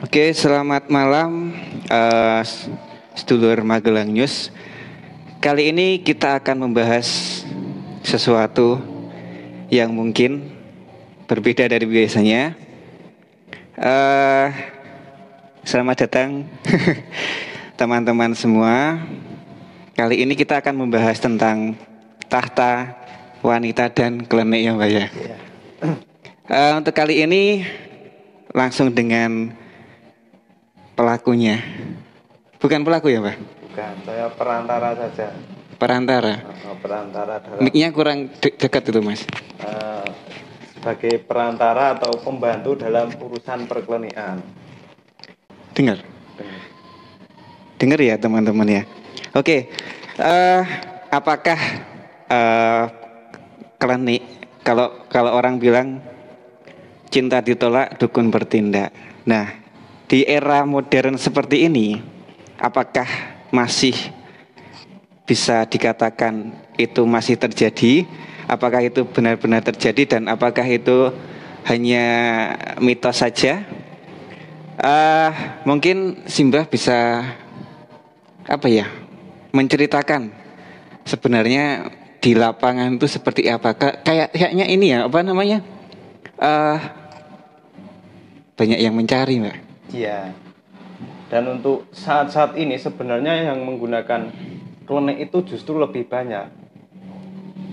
Oke, selamat malam, eh, sedulur Magelang News. Kali ini kita akan membahas sesuatu yang mungkin berbeda dari biasanya. Eh, Selamat datang teman-teman semua. Kali ini kita akan membahas tentang tahta, wanita dan klenik ya Mbak ya. Untuk kali ini langsung dengan pelakunya. Bukan pelaku ya Mbak? Bukan, saya perantara saja. Perantara. Perantara dalam Mic-nya kurang dekat itu Mas. sebagai perantara atau pembantu dalam urusan perklinikan. Dengar? Dengar ya teman-teman ya. Oke, apakah klinik kalau orang bilang cinta ditolak dukun bertindak. Nah, di era modern seperti ini, apakah masih bisa dikatakan itu masih terjadi? Apakah itu benar-benar terjadi dan apakah itu hanya mitos saja? Mungkin Simbah bisa apa ya menceritakan sebenarnya di lapangan itu seperti apa? Kayaknya ini ya apa namanya? Banyak yang mencari Mbak. Iya. Dan untuk saat-saat ini sebenarnya yang menggunakan klinik itu justru lebih banyak.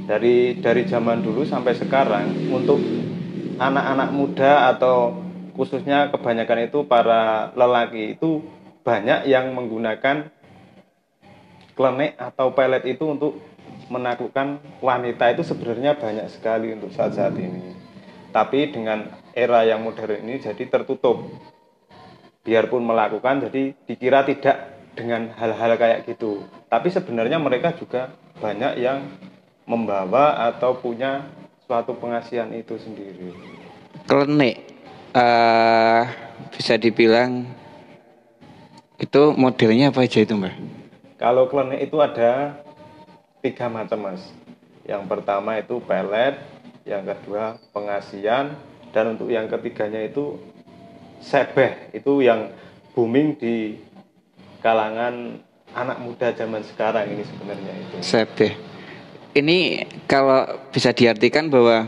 Dari zaman dulu sampai sekarang untuk anak-anak muda atau khususnya kebanyakan itu para lelaki itu banyak yang menggunakan klinik atau pelet itu untuk menaklukkan wanita itu sebenarnya banyak sekali untuk saat-saat ini. Tapi dengan era yang modern ini jadi tertutup. Biarpun melakukan jadi dikira tidak dengan hal-hal kayak gitu. Tapi sebenarnya mereka juga banyak yang membawa atau punya suatu pengasihan itu sendiri. Klenik bisa dibilang itu modelnya apa aja itu Mbak? Kalau klinik itu ada 3 macam Mas. Yang pertama itu pelet, yang kedua pengasian, dan untuk yang ketiganya itu sebeh. Itu yang booming di kalangan anak muda zaman sekarang ini sebenarnya itu. Sebeh. Ini kalau bisa diartikan bahwa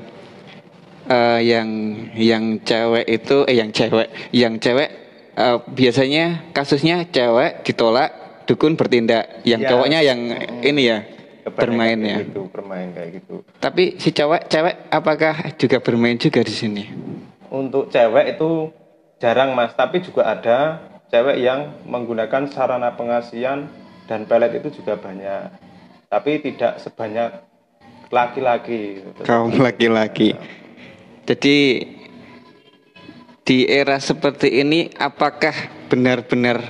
yang cewek itu yang cewek biasanya kasusnya cewek ditolak dukun bertindak, yang Ya, cowoknya yang ini ya bermain kayak ya. gitu, bermain kayak gitu. Tapi si cewek apakah juga bermain juga di sini? Untuk cewek itu jarang Mas, tapi juga ada cewek yang menggunakan sarana pengasihan dan pelet itu juga banyak. Tapi tidak sebanyak laki-laki. Kaum laki-laki. Jadi di era seperti ini apakah benar-benar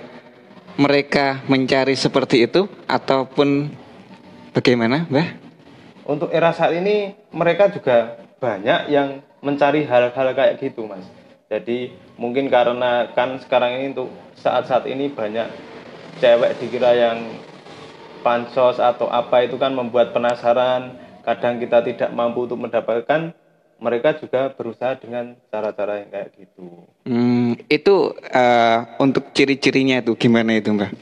mereka mencari seperti itu ataupun bagaimana, Mbah? Untuk era saat ini mereka juga banyak yang mencari hal-hal kayak gitu Mas. Jadi mungkin karena kan sekarang ini untuk saat-saat ini banyak cewek dikira yang pansos atau apa itu kan membuat penasaran. Kadang kita tidak mampu untuk mendapatkan, mereka juga berusaha dengan cara-cara yang kayak gitu. Itu untuk ciri-cirinya itu gimana itu, Mbah?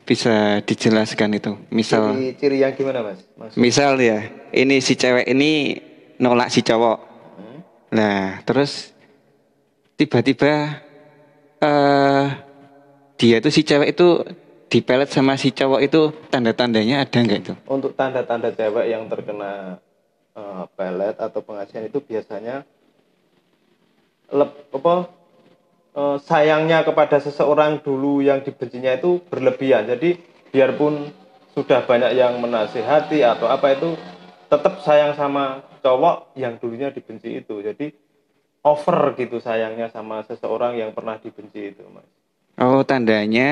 Bisa dijelaskan itu. Ciri-ciri yang gimana Mas? Misal ya, ini si cewek ini nolak si cowok. Nah, terus tiba-tiba eh dia itu si cewek itu dipelet sama si cowok itu tanda-tandanya ada nggak itu? Untuk tanda-tanda cewek yang terkena pelet atau pengasihan itu biasanya sayangnya kepada seseorang dulu yang dibencinya itu berlebihan. Jadi biarpun sudah banyak yang menasihati atau apa itu tetap sayang sama cowok yang dulunya dibenci itu. Jadi over gitu sayangnya sama seseorang yang pernah dibenci itu, Mas. Oh, tandanya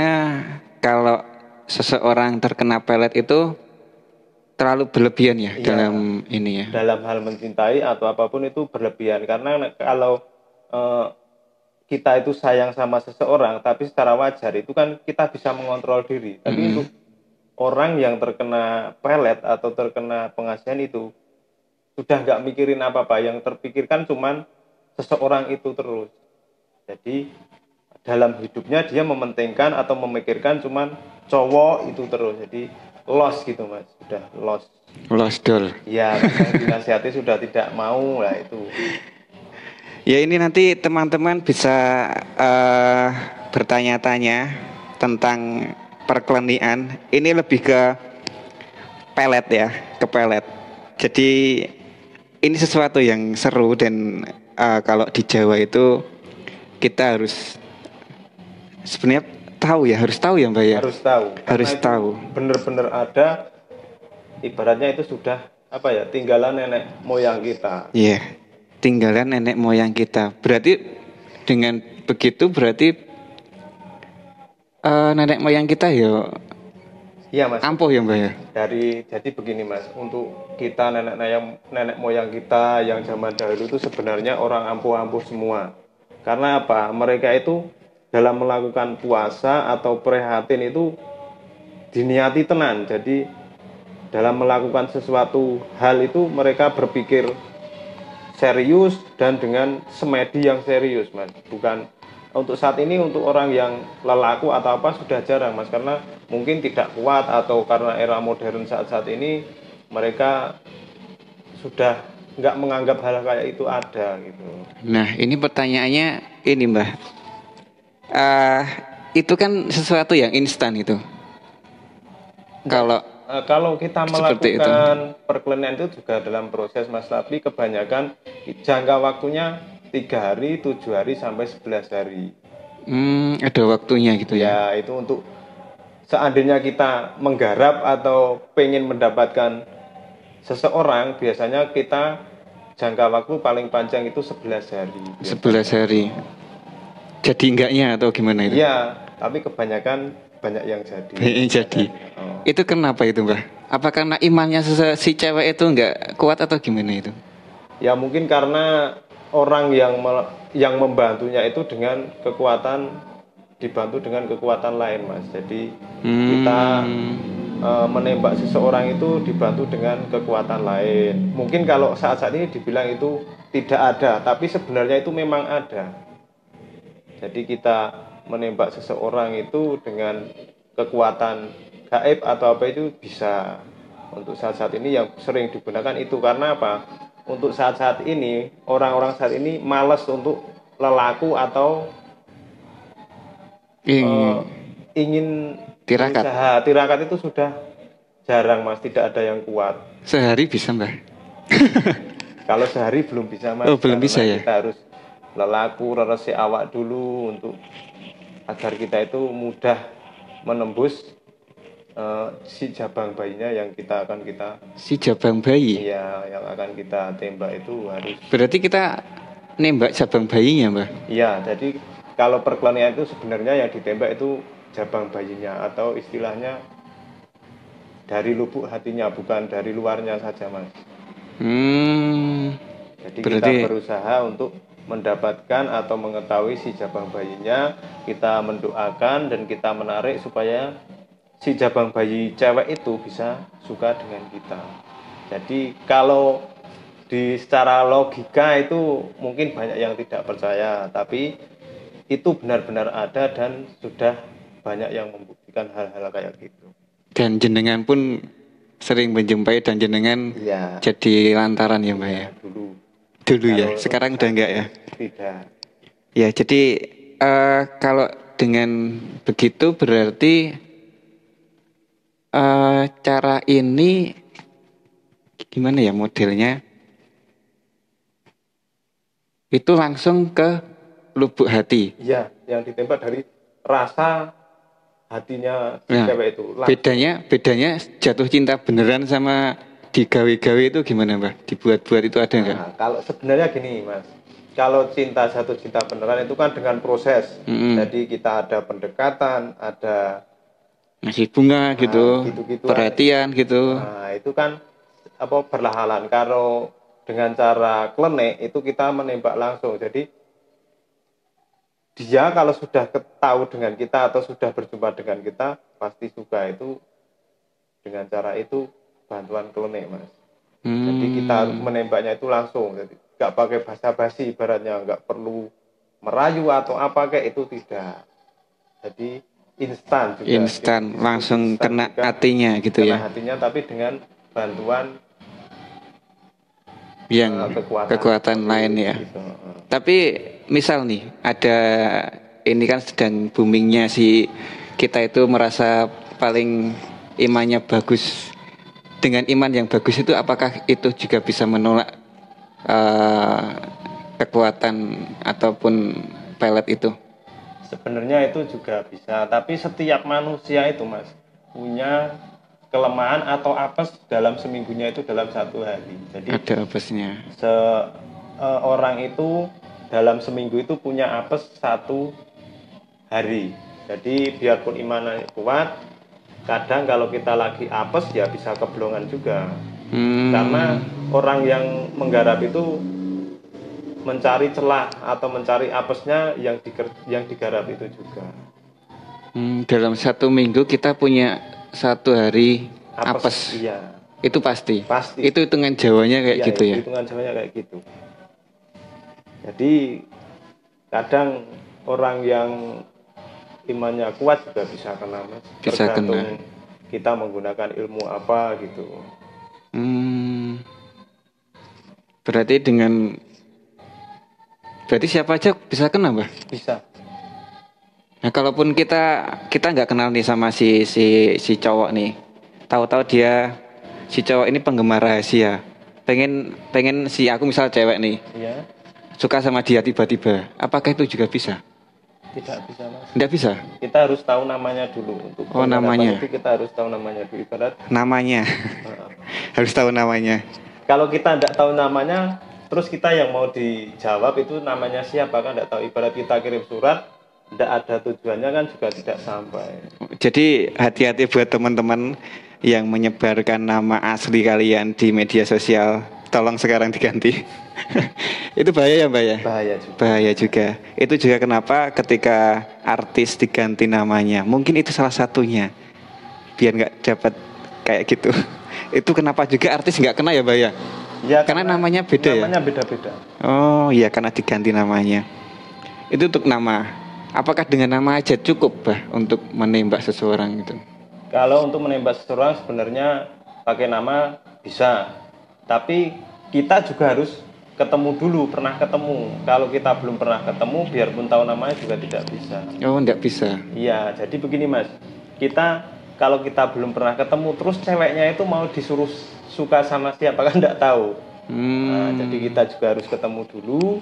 kalau seseorang terkena pelet itu terlalu berlebihan ya, Iya, dalam ini ya. dalam hal mencintai atau apapun itu berlebihan. Karena kalau kita itu sayang sama seseorang, tapi secara wajar itu kan kita bisa mengontrol diri. Tapi untuk orang yang terkena pelet atau terkena pengasihan itu sudah nggak mikirin apa-apa, yang terpikirkan cuman seseorang itu terus. Jadi dalam hidupnya dia mementingkan atau memikirkan cuman cowok itu terus, jadi lost gitu mas, sudah lost. Lost doll. Ya yang dinasihati sudah tidak mau lah itu. Ya ini nanti teman-teman bisa bertanya-tanya tentang perklenian. Ini lebih ke pelet ya, ke pelet. Jadi ini sesuatu yang seru dan kalau di Jawa itu kita harus sebenarnya tahu ya, harus tahu ya Mbak ya. Harus tahu. Harus tahu. Bener-bener ada, ibaratnya itu sudah apa ya, tinggalan nenek moyang kita. Iya, tinggalan nenek moyang kita. Berarti dengan begitu berarti nenek moyang kita ya Iya mas. ampuh ya Mbak ya. Jadi begini mas, untuk kita nenek moyang kita yang zaman dahulu itu sebenarnya orang ampuh-ampuh semua. Karena apa? Mereka itu dalam melakukan puasa atau prihatin itu diniati tenan. Jadi dalam melakukan sesuatu hal itu mereka berpikir serius dan dengan semedi yang serius mas. Bukan untuk saat ini, untuk orang yang lelaku atau apa sudah jarang mas, karena mungkin tidak kuat atau karena era modern saat-saat ini mereka sudah nggak menganggap hal kayak itu ada gitu. Nah ini pertanyaannya ini Mbah, itu kan sesuatu yang instan itu. Kalau kita seperti melakukan perkelenian itu juga dalam proses mas, tapi kebanyakan jangka waktunya 3 hari, 7 hari sampai 11 hari. Ada waktunya gitu ya. Ya itu untuk seandainya kita menggarap atau pengen mendapatkan seseorang, biasanya kita jangka waktu paling panjang itu 11 hari. 11 hari. Jadi enggaknya atau gimana itu? Iya, tapi kebanyakan banyak yang jadi. Jadi. Oh. Itu kenapa itu Mbah? Apa karena imannya si cewek itu enggak kuat atau gimana itu? Ya mungkin karena orang yang membantunya itu dengan kekuatan, dibantu dengan kekuatan lain mas. Jadi kita menembak seseorang itu dibantu dengan kekuatan lain. Mungkin kalau saat-saat ini dibilang itu tidak ada, tapi sebenarnya itu memang ada. Jadi kita menembak seseorang itu dengan kekuatan gaib atau apa itu bisa. Untuk saat-saat ini yang sering digunakan itu karena apa? Untuk saat-saat ini, orang-orang saat ini malas untuk lelaku atau ingin tirakat. Usaha tirakat itu sudah jarang mas, tidak ada yang kuat. Sehari bisa Mbah? Kalau sehari belum bisa mas. Oh belum bisa ya? Kita harus lelaku, reresi awak dulu untuk agar kita itu mudah menembus si jabang bayinya yang si jabang bayi? Iya, yang akan kita tembak itu harus. Berarti kita nembak jabang bayinya Mbah? Iya, jadi kalau perkelenian itu sebenarnya yang ditembak itu jabang bayinya, atau istilahnya dari lubuk hatinya, bukan dari luarnya saja mas. Jadi berarti kita berusaha untuk mendapatkan atau mengetahui si jabang bayinya, kita mendoakan dan kita menarik supaya si jabang bayi cewek itu bisa suka dengan kita. Jadi kalau secara logika itu mungkin banyak yang tidak percaya, tapi itu benar-benar ada dan sudah banyak yang membuktikan hal-hal kayak gitu. Dan jenengan pun sering menjumpai dan jenengan ya jadi lantaran ya Mbak ya? Dulu ya, sekarang udah enggak ya? Tidak. Ya jadi kalau dengan begitu berarti cara ini gimana ya modelnya? Itu langsung ke lubuk hati. Iya, yang ditembak dari rasa hatinya si cewek itu. Bedanya jatuh cinta beneran sama digawe-gawe itu gimana Mbak? Dibuat-buat itu ada nggak? Kalau sebenarnya gini Mas, kalau jatuh cinta beneran itu kan dengan proses. Jadi kita ada pendekatan, ada ngasih bunga gitu, perhatian gitu. Nah itu kan berlahalan. Kalau dengan cara klenik itu kita menembak langsung. Jadi dia kalau sudah tahu dengan kita atau sudah berjumpa dengan kita pasti suka. Itu dengan cara itu bantuan klenik mas. Jadi kita harus menembaknya itu langsung. Jadi nggak pakai basa-basi, ibaratnya nggak perlu merayu atau apa kayak itu tidak. Jadi instan juga. Instan, langsung Instan kena juga, hatinya gitu kena ya. hatinya, tapi dengan bantuan Yang kekuatan lain ya. gitu. Tapi misal nih ada ini kan sedang boomingnya si kita itu merasa paling imannya bagus. Dengan iman yang bagus itu apakah itu juga bisa menolak eh, kekuatan ataupun pelet itu? Sebenarnya itu juga bisa, tapi setiap manusia itu Mas punya kelemahan atau apes dalam seminggunya itu dalam 1 hari. Jadi Ada apesnya. orang itu dalam seminggu itu punya apes 1 hari. Jadi biarpun imannya kuat, kadang kalau kita lagi apes ya bisa keblongan juga. Karena orang yang menggarap itu mencari celah atau mencari apesnya yang digarap itu juga. Dalam 1 minggu kita punya 1 hari apes. Iya. Itu pasti. Pasti. Itu hitungan Jawanya kayak Iya, gitu ya. hitungan Jawanya kayak gitu. Jadi kadang orang yang imannya kuat juga bisa kena Mas. Bisa Tergantung kena. kita menggunakan ilmu apa gitu. Berarti siapa aja bisa kena, Mbah? Bisa. Nah, kalaupun kita nggak kenal nih sama si cowok nih, tahu-tahu dia si cowok ini penggemar rahasia, pengen si aku misal cewek nih, Iya. suka sama dia tiba-tiba, apakah itu juga bisa? Tidak bisa Mas. Tidak bisa. Kita harus tahu namanya dulu untuk namanya. itu kita harus tahu namanya dulu ibarat. Namanya. Harus tahu namanya. Kalau kita tidak tahu namanya, terus kita yang mau dijawab itu namanya siapa kan tidak tahu. Ibarat kita kirim surat, tidak ada tujuannya kan juga tidak sampai. Jadi hati-hati buat teman-teman yang menyebarkan nama asli kalian di media sosial. Tolong sekarang diganti. Itu bahaya ya, Mbak ya? Bahaya juga. Bahaya juga. Itu juga kenapa ketika artis diganti namanya. Mungkin itu salah satunya. Biar nggak dapat kayak gitu. Itu kenapa juga artis nggak kena ya, Mbak ya? Ya, karena namanya beda ya? Namanya beda-beda. Oh iya, karena diganti namanya. Itu untuk nama. Apakah dengan nama aja cukup, Bah, untuk menembak seseorang itu? Kalau untuk menembak seseorang sebenarnya pakai nama bisa. Tapi kita juga harus ketemu dulu, pernah ketemu. Kalau kita belum pernah ketemu, biarpun tahu namanya juga tidak bisa. Oh, tidak bisa. Iya, jadi begini Mas. Kalau kita belum pernah ketemu, terus ceweknya itu mau disuruh suka sama siapa kan tidak tahu. Nah, jadi kita juga harus ketemu dulu.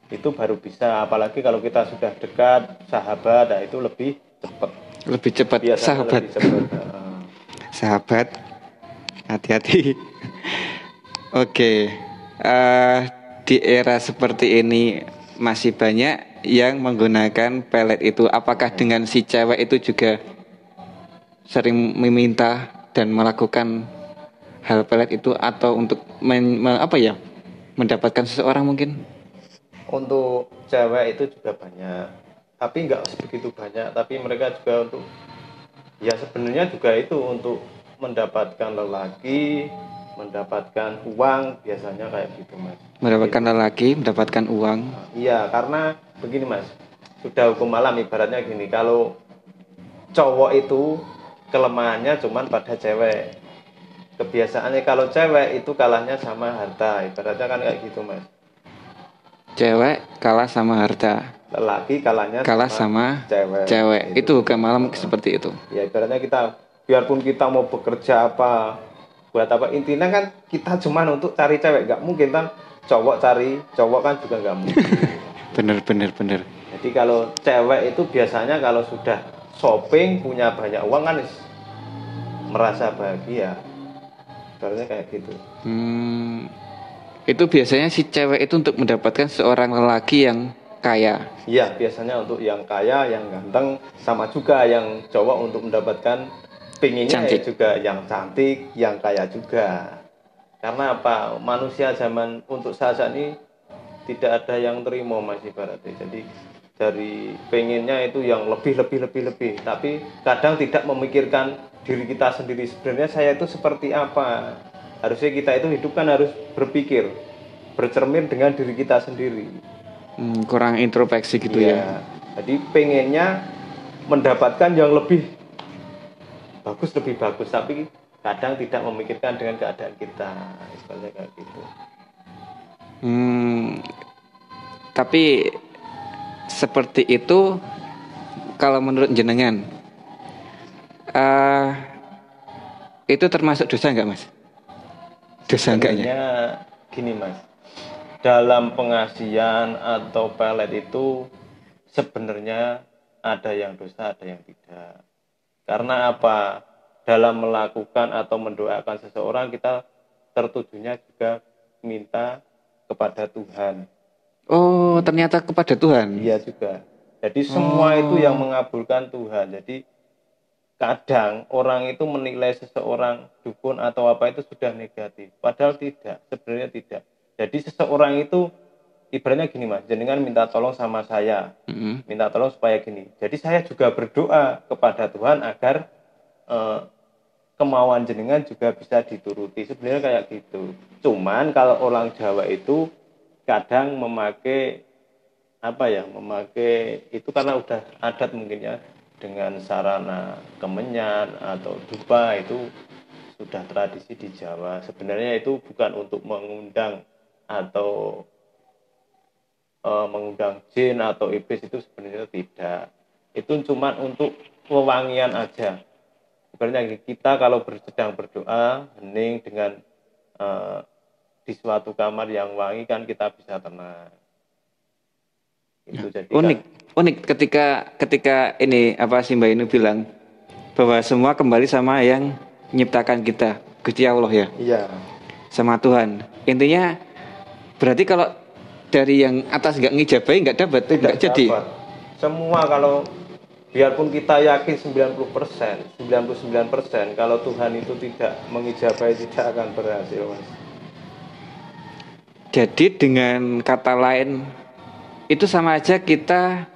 Itu baru bisa. Apalagi kalau kita sudah dekat, sahabat, nah itu lebih cepat. Lebih cepat. Biasanya Sahabat. lebih cepat. Sahabat, hati-hati. Oke, di era seperti ini masih banyak yang menggunakan pelet itu. Apakah dengan si cewek itu juga sering meminta dan melakukan hal pelet itu atau untuk mendapatkan seseorang mungkin? Untuk cewek itu juga banyak, tapi nggak sebegitu banyak. Tapi mereka juga untuk, ya sebenarnya juga itu untuk mendapatkan lelaki, mendapatkan uang, biasanya kayak gitu Mas. Mendapatkan lelaki, mendapatkan uang. Iya, karena begini Mas, sudah hukum alam ibaratnya gini, kalau cowok itu kelemahannya cuman pada cewek. Kebiasaannya kalau cewek itu kalahnya sama harta, ibaratnya kan kayak gitu Mas. Cewek kalah sama harta. Lelaki kalahnya sama cewek. Itu hukum alam seperti itu. Ya ibaratnya kita, biarpun kita mau bekerja apa, buat apa, intinya kan kita cuman untuk cari cewek, nggak mungkin kan cowok cari cowok kan juga nggak mungkin. bener. Jadi kalau cewek itu biasanya kalau sudah shopping punya banyak uang kan merasa bahagia, soalnya kayak gitu. Itu biasanya si cewek itu untuk mendapatkan seorang lelaki yang kaya. Iya, biasanya untuk yang kaya, yang ganteng, sama juga yang cowok untuk mendapatkan pinginnya ya juga yang cantik, yang kaya juga. Karena apa? Manusia zaman untuk saat ini tidak ada yang terima Mas ibaratnya. Jadi dari pengennya itu yang lebih. Tapi kadang tidak memikirkan diri kita sendiri. Sebenarnya saya itu seperti apa? Harusnya kita itu hidup kan harus berpikir, bercermin dengan diri kita sendiri. Kurang introspeksi gitu ya. Jadi pengennya mendapatkan yang lebih bagus, tapi kadang tidak memikirkan dengan keadaan kita, misalnya kayak gitu. Tapi seperti itu kalau menurut jenengan itu termasuk dosa nggak Mas? Dosa enggaknya? Sebenarnya gini Mas, dalam pengasihan atau pelet itu sebenarnya ada yang dosa, ada yang tidak. Karena apa? Dalam melakukan atau mendoakan seseorang kita tertujunya juga minta kepada Tuhan. Oh, ternyata kepada Tuhan. Iya juga. Jadi semua itu yang mengabulkan Tuhan. Jadi kadang orang itu menilai seseorang dukun atau apa itu sudah negatif. Padahal tidak, sebenarnya tidak. Jadi seseorang itu ibaratnya gini Mas, jenengan minta tolong sama saya. Minta tolong supaya gini. Jadi saya juga berdoa kepada Tuhan agar kemauan jenengan juga bisa dituruti. Sebenarnya kayak gitu. Cuman kalau orang Jawa itu kadang memakai memakai itu karena udah adat mungkin ya, dengan sarana kemenyan atau dupa, itu sudah tradisi di Jawa. Sebenarnya itu bukan untuk mengundang atau mengundang jin atau iblis, itu sebenarnya tidak. Itu cuma untuk wewangian aja. Sebenarnya kita kalau sedang berdoa hening dengan di suatu kamar yang wangi kan kita bisa tenang. Itu jadi unik ketika ini si Mbak Inu bilang bahwa semua kembali sama yang menciptakan kita, Gusti Allah ya. Iya. Sama Tuhan. Intinya berarti kalau dari yang atas nggak ngijabahi nggak dapat, nggak jadi. Semua kalau biarpun kita yakin 90%, 99%, kalau Tuhan itu tidak mengijabahi tidak akan berhasil Mas. Jadi dengan kata lain itu sama aja kita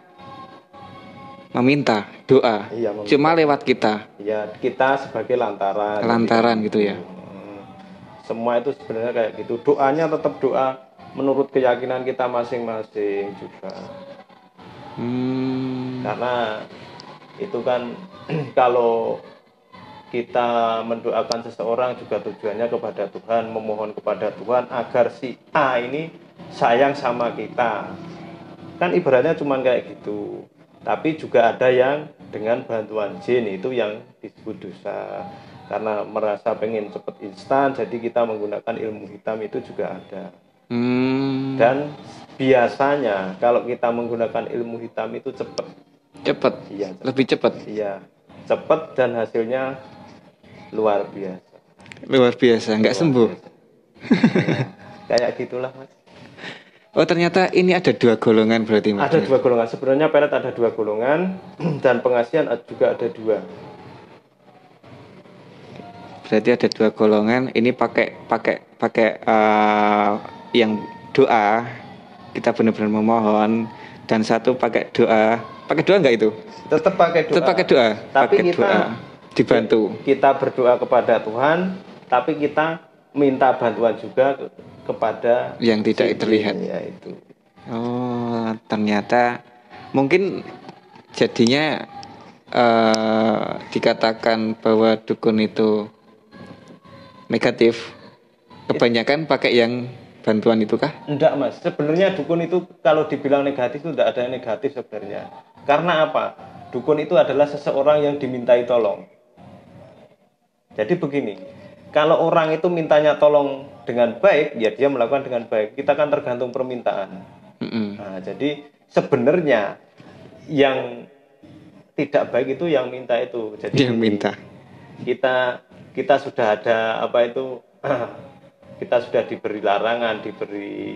meminta doa, cuma lewat kita. Iya, kita sebagai lantaran. Lantaran gitu ya. Semua itu sebenarnya kayak gitu. Doanya tetap doa menurut keyakinan kita masing-masing juga. Karena itu kan kalau kita mendoakan seseorang juga tujuannya kepada Tuhan, memohon kepada Tuhan agar si A ini sayang sama kita. Kan ibaratnya cuma kayak gitu. Tapi juga ada yang dengan bantuan jin, itu yang disebut dosa. Karena merasa pengen cepat instan, jadi kita menggunakan ilmu hitam, itu juga ada. Dan biasanya kalau kita menggunakan ilmu hitam itu cepat. Iya, lebih cepat. Iya, cepat dan hasilnya luar biasa. Luar biasa, nggak sembuh. Kayak gitulah Mas. Oh, ternyata ini ada dua golongan berarti Mas. Ada dua golongan. Sebenarnya pelet ada dua golongan dan pengasihan juga ada dua. Berarti ada dua golongan. Ini pakai yang doa, kita benar-benar memohon, dan satu pakai doa. Pakai doa enggak itu? Tetap pakai doa. Tetap pakai doa. Tapi pakai kita doa, dibantu. Kita berdoa kepada Tuhan, tapi kita minta bantuan juga kepada yang tidak terlihat. Ya, itu. Oh, ternyata mungkin jadinya dikatakan bahwa dukun itu negatif. Kebanyakan pakai yang bantuan itu kah? Enggak Mas, sebenarnya dukun itu kalau dibilang negatif itu enggak ada yang negatif sebenarnya. Karena apa? Dukun itu adalah seseorang yang dimintai tolong. Jadi begini, kalau orang itu mintanya tolong dengan baik, ya dia melakukan dengan baik. Kita kan tergantung permintaan. Nah, jadi sebenarnya yang tidak baik itu yang minta itu. Jadi yang minta. Kita sudah ada kita sudah diberi larangan, diberi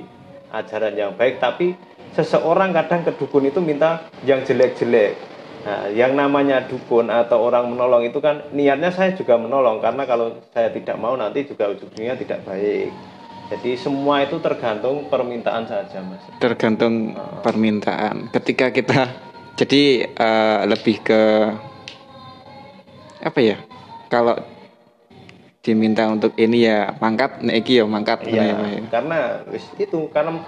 ajaran yang baik, tapi seseorang kadang ke dukun itu minta yang jelek-jelek. Nah, yang namanya dukun atau orang menolong itu kan niatnya saya juga menolong, karena kalau saya tidak mau nanti juga ujungnya tidak baik. Jadi semua itu tergantung permintaan saja Mas. Tergantung permintaan. Ketika kita jadi lebih ke apa ya? Kalau diminta untuk ini ya mangkat, iki ya mangkat. Iya, karena itu karena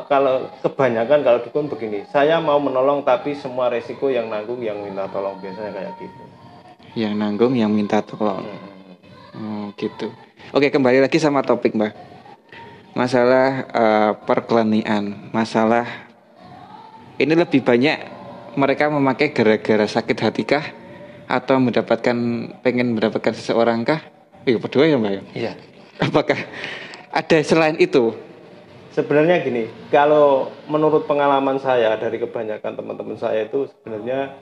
Kalau kebanyakan kalau dukun begini, saya mau menolong tapi semua resiko yang nanggung yang minta tolong, biasanya kayak gitu. Yang nanggung yang minta tolong. Hmm. Gitu. Oke, kembali lagi sama topik, Mbak. Masalah perkelanian, masalah ini lebih banyak mereka memakai gara-gara sakit hati kah atau pengen mendapatkan seseorang kah? Berdua ya, Mbak ya? Iya. Apakah ada selain itu? Sebenarnya gini, kalau menurut pengalaman saya dari kebanyakan teman-teman saya itu sebenarnya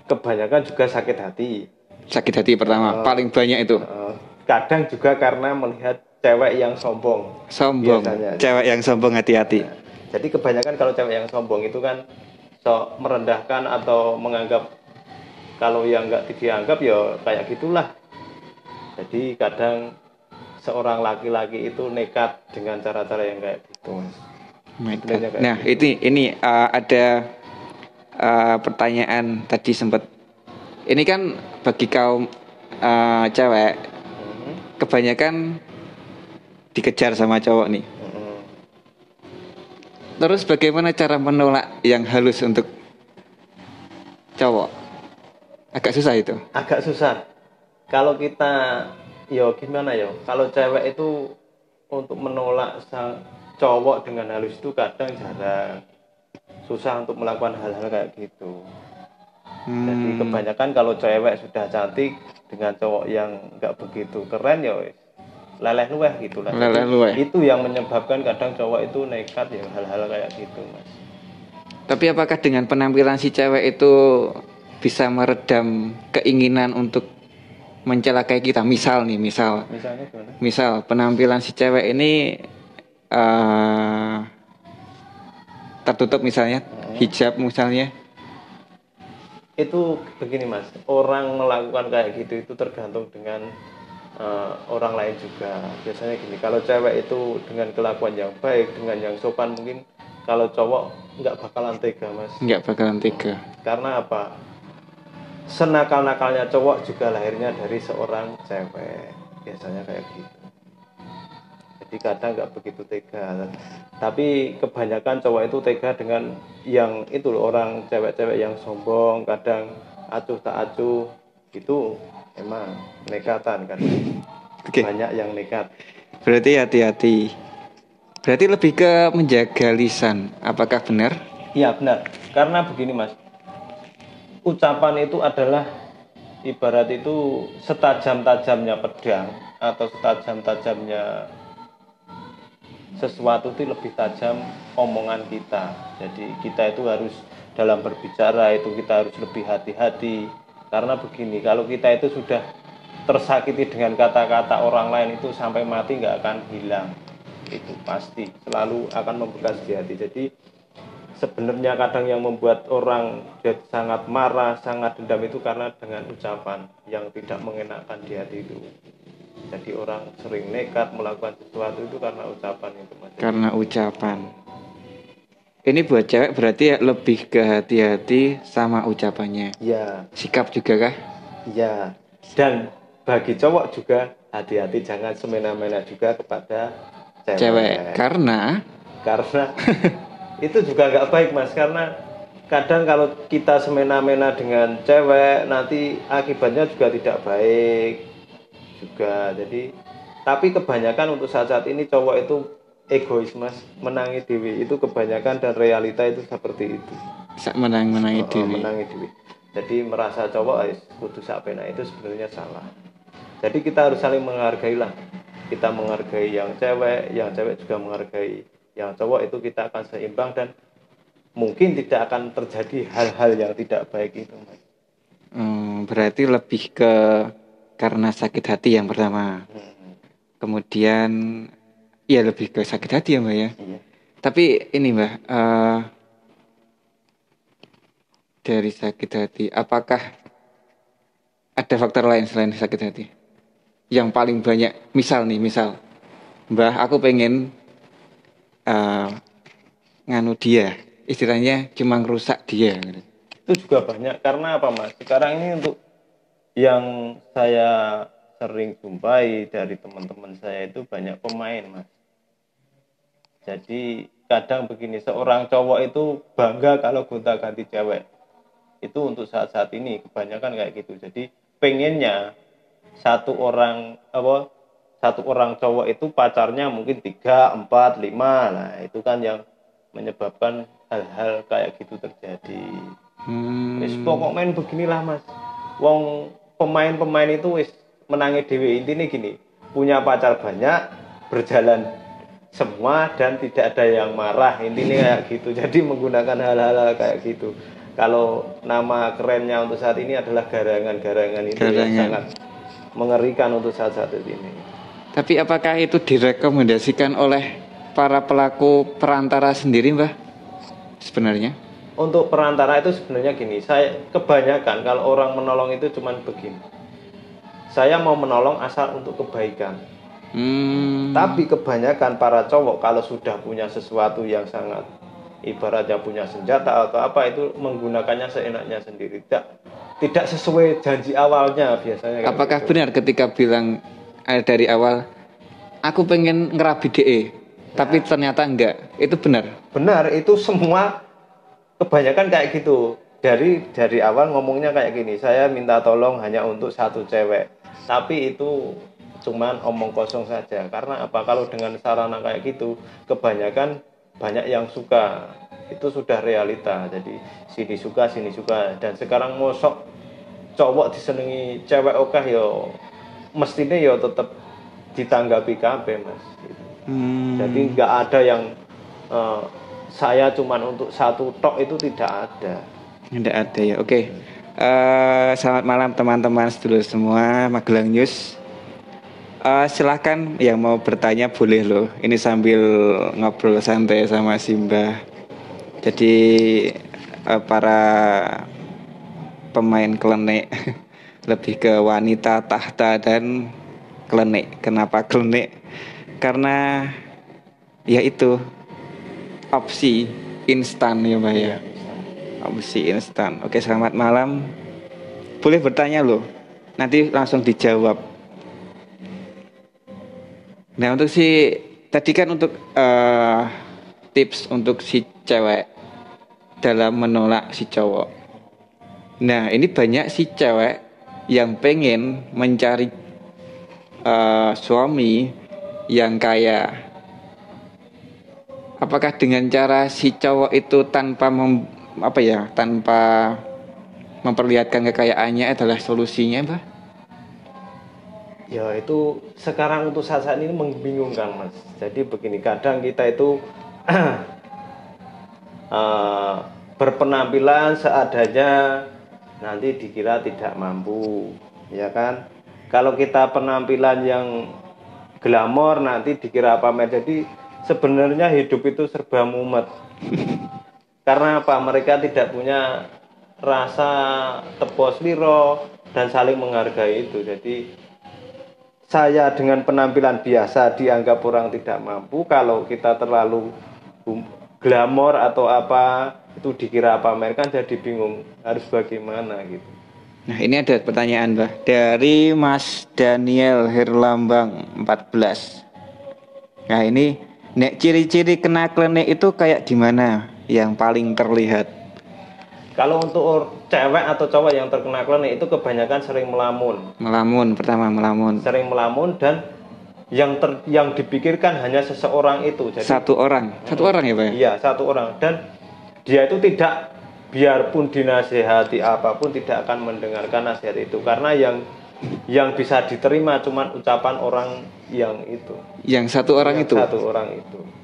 kebanyakan juga sakit hati. Sakit hati pertama, paling banyak itu. Kadang juga karena melihat cewek yang sombong. Sombong, Biasanya. cewek yang sombong hati-hati. Jadi kebanyakan kalau cewek yang sombong itu kan sok merendahkan atau menganggap kalau yang nggak dianggap ya kayak gitulah. Jadi kadang seorang laki-laki itu nekat dengan cara-cara yang kayak gitu, Mas. Nah, gitu. ini ada pertanyaan tadi sempat. Ini kan bagi kaum cewek kebanyakan dikejar sama cowok nih. Terus bagaimana cara menolak yang halus untuk cowok? Agak susah itu. Agak susah. Kalau kita, yo gimana yo? Kalau cewek itu untuk menolak sang cowok dengan halus itu kadang jarang. Susah untuk melakukan hal-hal kayak gitu. Jadi kebanyakan kalau cewek sudah cantik dengan cowok yang nggak begitu keren ya leleh luweh gitulah. Itu yang menyebabkan kadang cowok itu nekat ya hal-hal kayak gitu, Mas. Tapi apakah dengan penampilan si cewek itu bisa meredam keinginan untuk mencelakai kita? Misalnya gimana? Misal penampilan si cewek ini tertutup misalnya, hijab misalnya. Itu begini, Mas, orang melakukan kayak gitu itu tergantung dengan orang lain juga. Biasanya gini, kalau cewek itu dengan kelakuan yang baik, dengan yang sopan, mungkin kalau cowok nggak bakalan tega, Mas. Nggak bakalan tega. Karena apa? Senakal-nakalnya cowok juga lahirnya dari seorang cewek. Biasanya kayak gitu. Jadi kadang nggak begitu tega. Tapi kebanyakan cowok itu tega dengan yang itu loh, orang cewek-cewek yang sombong, kadang acuh tak acuh, itu emang nekatan kan. Banyak yang nekat. Berarti hati-hati. Berarti lebih ke menjaga lisan. Apakah benar? Iya benar. Karena begini, Mas, ucapan itu adalah ibarat itu setajam-tajamnya pedang atau setajam-tajamnya sesuatu itu lebih tajam omongan kita. Jadi kita itu harus dalam berbicara itu kita harus lebih hati-hati. Karena begini, kalau kita itu sudah tersakiti dengan kata-kata orang lain itu sampai mati nggak akan hilang. Itu pasti selalu akan membekas di hati. Jadi sebenarnya kadang yang membuat orang jadi sangat marah, sangat dendam itu karena dengan ucapan yang tidak mengenakan di hati itu. Jadi orang sering nekat melakukan sesuatu itu karena ucapan itu, Mas. Karena ucapan. Ini buat cewek berarti ya lebih ke hati-hati sama ucapannya. Ya. Sikap juga kah? Ya. Dan bagi cowok juga hati-hati, jangan semena-mena juga kepada cewek. Karena itu juga nggak baik, Mas. Karena kadang kalau kita semena-mena dengan cewek nanti akibatnya juga tidak baik juga. Jadi tapi kebanyakan untuk saat-saat ini cowok itu egois, Mas, menangi dewi itu kebanyakan, dan realita itu seperti itu. Menangi dewi. Jadi merasa cowok kudu sapena itu sebenarnya salah. Jadi kita harus saling menghargai lah. Kita menghargai yang cewek juga menghargai yang cowok, itu kita akan seimbang dan mungkin tidak akan terjadi hal-hal yang tidak baik itu, Mas. Berarti lebih ke karena sakit hati yang pertama. Kemudian ya lebih ke sakit hati ya, Mbak ya. Iya. Tapi ini, Mbak, dari sakit hati, apakah ada faktor lain selain sakit hati? Yang paling banyak, misal, Mbah, aku pengen nganu dia, istilahnya cuma ngerusak dia. Itu juga banyak. Karena apa, Mas? Sekarang ini untuk yang saya sering jumpai dari teman-teman saya itu banyak pemain, Mas. Jadi kadang begini, seorang cowok itu bangga kalau gonta-ganti cewek. Itu untuk saat-saat ini kebanyakan kayak gitu. Jadi pengennya satu orang cowok itu pacarnya mungkin 3, 4, 5. Nah, itu kan yang menyebabkan hal-hal kayak gitu terjadi. Wis pokok main beginilah Mas. Wong pemain-pemain itu wis menangi dewe, intinya gini, punya pacar banyak, berjalan semua dan tidak ada yang marah, intinya kayak gitu. Jadi menggunakan hal-hal kayak gitu. Kalau nama kerennya untuk saat ini adalah garangan-garangan itu yang sangat mengerikan untuk saat-saat ini. Tapi apakah itu direkomendasikan oleh para pelaku perantara sendiri, Mbah? Sebenarnya? Untuk perantara itu sebenarnya gini, saya kebanyakan kalau orang menolong itu cuman begini. Saya mau menolong asal untuk kebaikan. Tapi kebanyakan para cowok kalau sudah punya sesuatu yang sangat ibaratnya punya senjata atau apa, itu menggunakannya seenaknya sendiri, tidak sesuai janji awalnya biasanya. Apakah benar ketika bilang dari awal aku pengen ngerabi DE, tapi ternyata enggak? Itu benar? Benar, itu semua kebanyakan kayak gitu. Dari awal ngomongnya kayak gini, saya minta tolong hanya untuk satu cewek, tapi itu cuman omong kosong saja. Karena apa? Kalau dengan sarana kayak gitu, kebanyakan banyak yang suka. Itu sudah realita. Jadi sini suka. Dan sekarang mosok cowok disenengi cewek oke yo, mestinya yo tetap ditanggapi kabeh Mas. Jadi nggak ada yang saya cuman untuk satu tok, itu tidak ada. Tidak ada ya. Oke. Selamat malam teman-teman sedulur semua Magelang News. Silahkan yang mau bertanya boleh loh. Ini sambil ngobrol santai sama Simba. Jadi para pemain klenik lebih ke wanita tahta dan klenik. Kenapa klenik? Karena ya itu opsi instan ya Mbak ya. Opsi instan. Oke, selamat malam. Boleh bertanya loh. Nanti langsung dijawab. Nah, untuk tadi kan untuk tips untuk si cewek dalam menolak si cowok. Nah, ini banyak si cewek yang pengen mencari suami yang kaya. Apakah dengan cara si cowok itu tanpa memperlihatkan kekayaannya adalah solusinya, Mbak? Ya itu sekarang untuk saat ini membingungkan Mas. Jadi begini, kadang kita itu berpenampilan seadanya, nanti dikira tidak mampu, ya kan? Kalau kita penampilan yang glamor, nanti dikira pamer. Jadi sebenarnya hidup itu serba mumet. Karena apa? Mereka tidak punya rasa tepos liro dan saling menghargai itu. Jadi saya dengan penampilan biasa dianggap orang tidak mampu. Kalau kita terlalu glamor atau apa, itu dikira pamer, kan jadi bingung harus bagaimana gitu. Nah, ini ada pertanyaan Mbah dari Mas Daniel Herlambang 14. Nah, ini ciri-ciri kena klenik itu kayak gimana yang paling terlihat? Kalau untuk cewek atau cowok yang terkena klenik itu kebanyakan sering melamun. Pertama melamun. Sering melamun dan yang dipikirkan hanya seseorang itu. Jadi satu orang ya Pak? Iya, satu orang, dan dia itu tidak, biarpun dinasehati apapun tidak akan mendengarkan nasihat itu, karena yang bisa diterima cuma ucapan orang yang itu. Yang satu orang itu.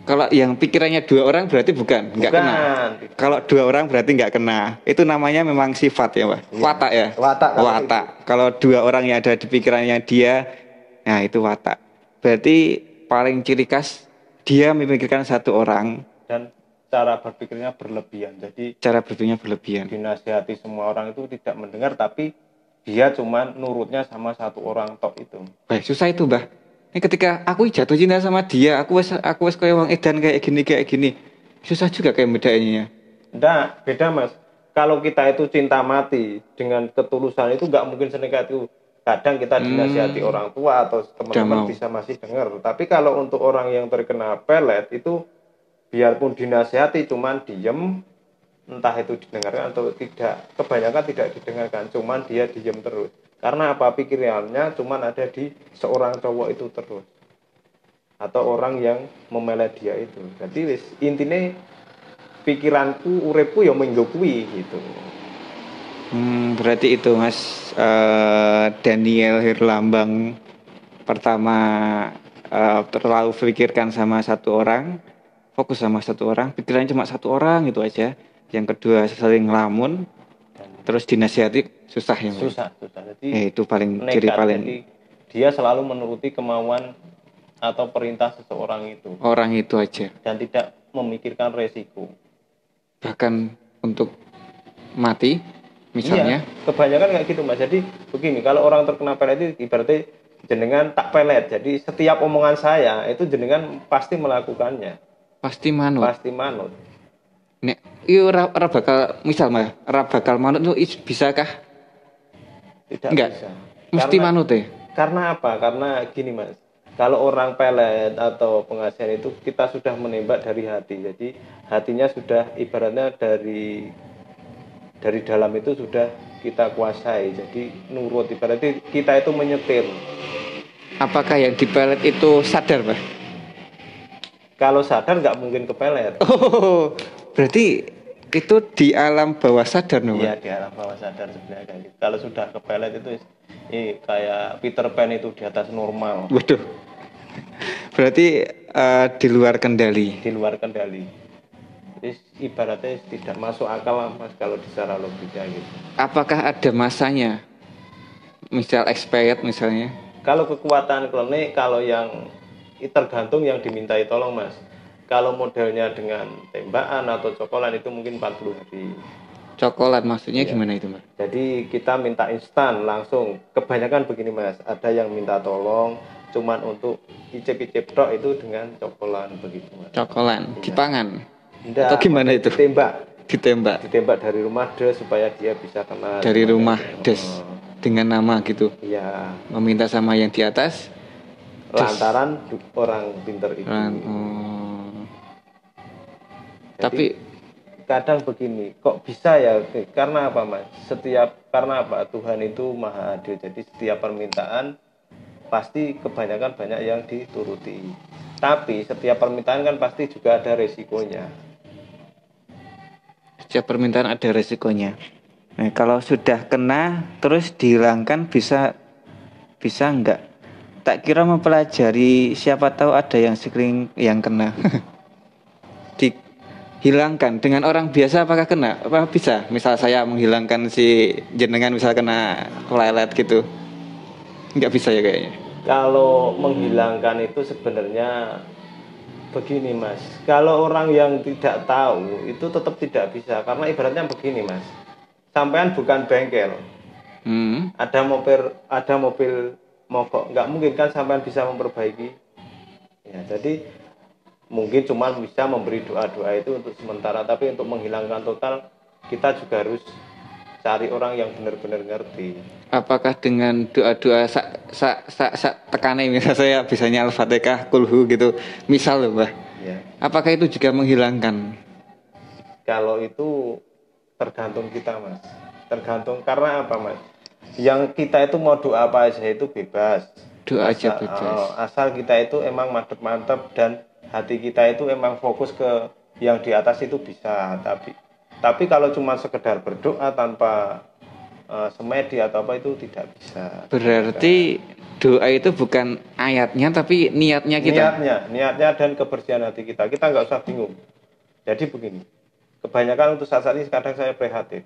Kalau yang pikirannya 2 orang berarti nggak kena. Kalau 2 orang berarti nggak kena. Itu namanya memang sifat ya Pak. Watak ya. Watak. Kalau 2 orang yang ada di pikirannya dia, nah itu watak. Berarti paling ciri khas dia memikirkan 1 orang dan cara berpikirnya berlebihan. Jadi cara berpikirnya berlebihan. Dinasihati semua orang itu tidak mendengar, tapi dia cuman nurutnya sama 1 orang tok itu. Baik, susah itu, Mbah. Ini ketika aku jatuh cinta sama dia, aku wes kayak wong edan kayak gini. Susah juga kayak bedainnya. Enggak, beda Mas. Kalau kita itu cinta mati dengan ketulusan itu nggak mungkin senekat itu. Kadang kita dinasihati orang tua atau teman-teman bisa masih dengar. Tapi kalau untuk orang yang terkena pelet itu biarpun dinasihati cuman diem, entah itu didengarkan atau tidak, kebanyakan tidak didengarkan, cuman dia diem terus. Karena apa? Pikirannya cuman ada di seorang cowok itu terus, atau orang yang memelet dia itu. Jadi intinya pikiranku uripku ya minggu kuwi gitu. Berarti itu Mas Daniel Herlambang pertama terlalu pikirkan sama satu orang, fokus sama satu orang, pikirannya cuma satu orang itu aja. Yang kedua saling ngelamun, terus dinasihati susah ya Mas? Susah. Jadi Itu paling nekat. ciri paling. Jadi dia selalu menuruti kemauan atau perintah seseorang itu. Orang itu aja. Dan tidak memikirkan resiko. Bahkan untuk mati misalnya. Iya, kebanyakan kayak gitu Mas. Jadi begini, kalau orang terkena pelet itu ibaratnya jenengan tak pelet. Jadi setiap omongan saya itu jenengan pasti melakukannya. Pasti manut. Pasti manut. Nek, iyo ora bakal misal mah, ora bakal manut itu bisakah? Tidak Enggak. bisa. Mesti manut ya. Karena apa? Karena gini Mas. Kalau orang pelet atau pengasihan itu kita sudah menembak dari hati. Jadi hatinya sudah ibaratnya dari dalam itu sudah kita kuasai. Jadi nurut, ibaratnya kita itu menyetir. Apakah yang dipelet itu sadar, Pak? Kalau sadar nggak mungkin kepelet. Oh, berarti itu di alam bawah sadar, no? Iya, di alam bawah sadar sebenarnya kayak gitu. Kalau sudah kepelet itu kayak Peter Pan itu di atas normal. Waduh. Berarti di luar kendali. Di luar kendali. Jadi ibaratnya tidak masuk akal lah Mas kalau secara logika gitu. Apakah ada masanya? Misal expired misalnya. Kalau kekuatan klonik, kalau yang tergantung yang dimintai tolong Mas. Kalau modelnya dengan tembakan atau cokolan itu mungkin 40 hari. Cokolat maksudnya Ya. gimana itu Mas? Jadi kita minta instan langsung. Kebanyakan begini Mas, ada yang minta tolong cuman untuk icip-icip tok itu dengan cokolan begitu Mas. Cokolan, Ya. dipangan. Nggak, atau gimana itu? Ditembak dari rumah des supaya dia bisa kenal. Dari rumah des dengan nama gitu. Iya. Meminta sama yang di atas. Lantaran orang pinter itu. Tapi kadang begini, kok bisa ya? Karena apa Mas? Karena apa? Tuhan itu maha adil. Jadi setiap permintaan pasti kebanyakan banyak yang dituruti. Tapi setiap permintaan kan pasti juga ada resikonya. Setiap permintaan ada resikonya. Nah, kalau sudah kena terus dihilangkan bisa enggak? Tak kira mempelajari, siapa tahu ada yang sekeliling yang kena. Dihilangkan dengan orang biasa apakah kena? Apa bisa? Misal saya menghilangkan si jenengan misal kena lelet gitu. Enggak bisa ya kayaknya. Kalau menghilangkan itu sebenarnya begini Mas, kalau orang yang tidak tahu itu tetap tidak bisa, karena ibaratnya begini Mas, sampean bukan bengkel, ada mobil mogok, nggak mungkin kan sampean bisa memperbaiki, ya jadi mungkin cuma bisa memberi doa-doa itu untuk sementara, tapi untuk menghilangkan total kita juga harus cari orang yang benar-benar ngerti. Apakah dengan doa-doa sak tekane misal saya bisanya Al-Fatihah, Kulhu gitu, misal loh Mbah. Ya. Apakah itu juga menghilangkan? Kalau itu tergantung kita Mas. Tergantung karena apa Mas? Yang kita itu mau doa apa aja itu bebas. Doa aja bebas. Asal kita itu emang mantep-mantep dan hati kita itu emang fokus ke yang di atas itu bisa. Tapi kalau cuma sekedar berdoa tanpa semedi atau apa itu tidak bisa. Berarti doa itu bukan ayatnya tapi niatnya kita. Niatnya dan kebersihan hati kita. Kita nggak usah bingung. Jadi begini, kebanyakan untuk saat ini kadang saya prihatin.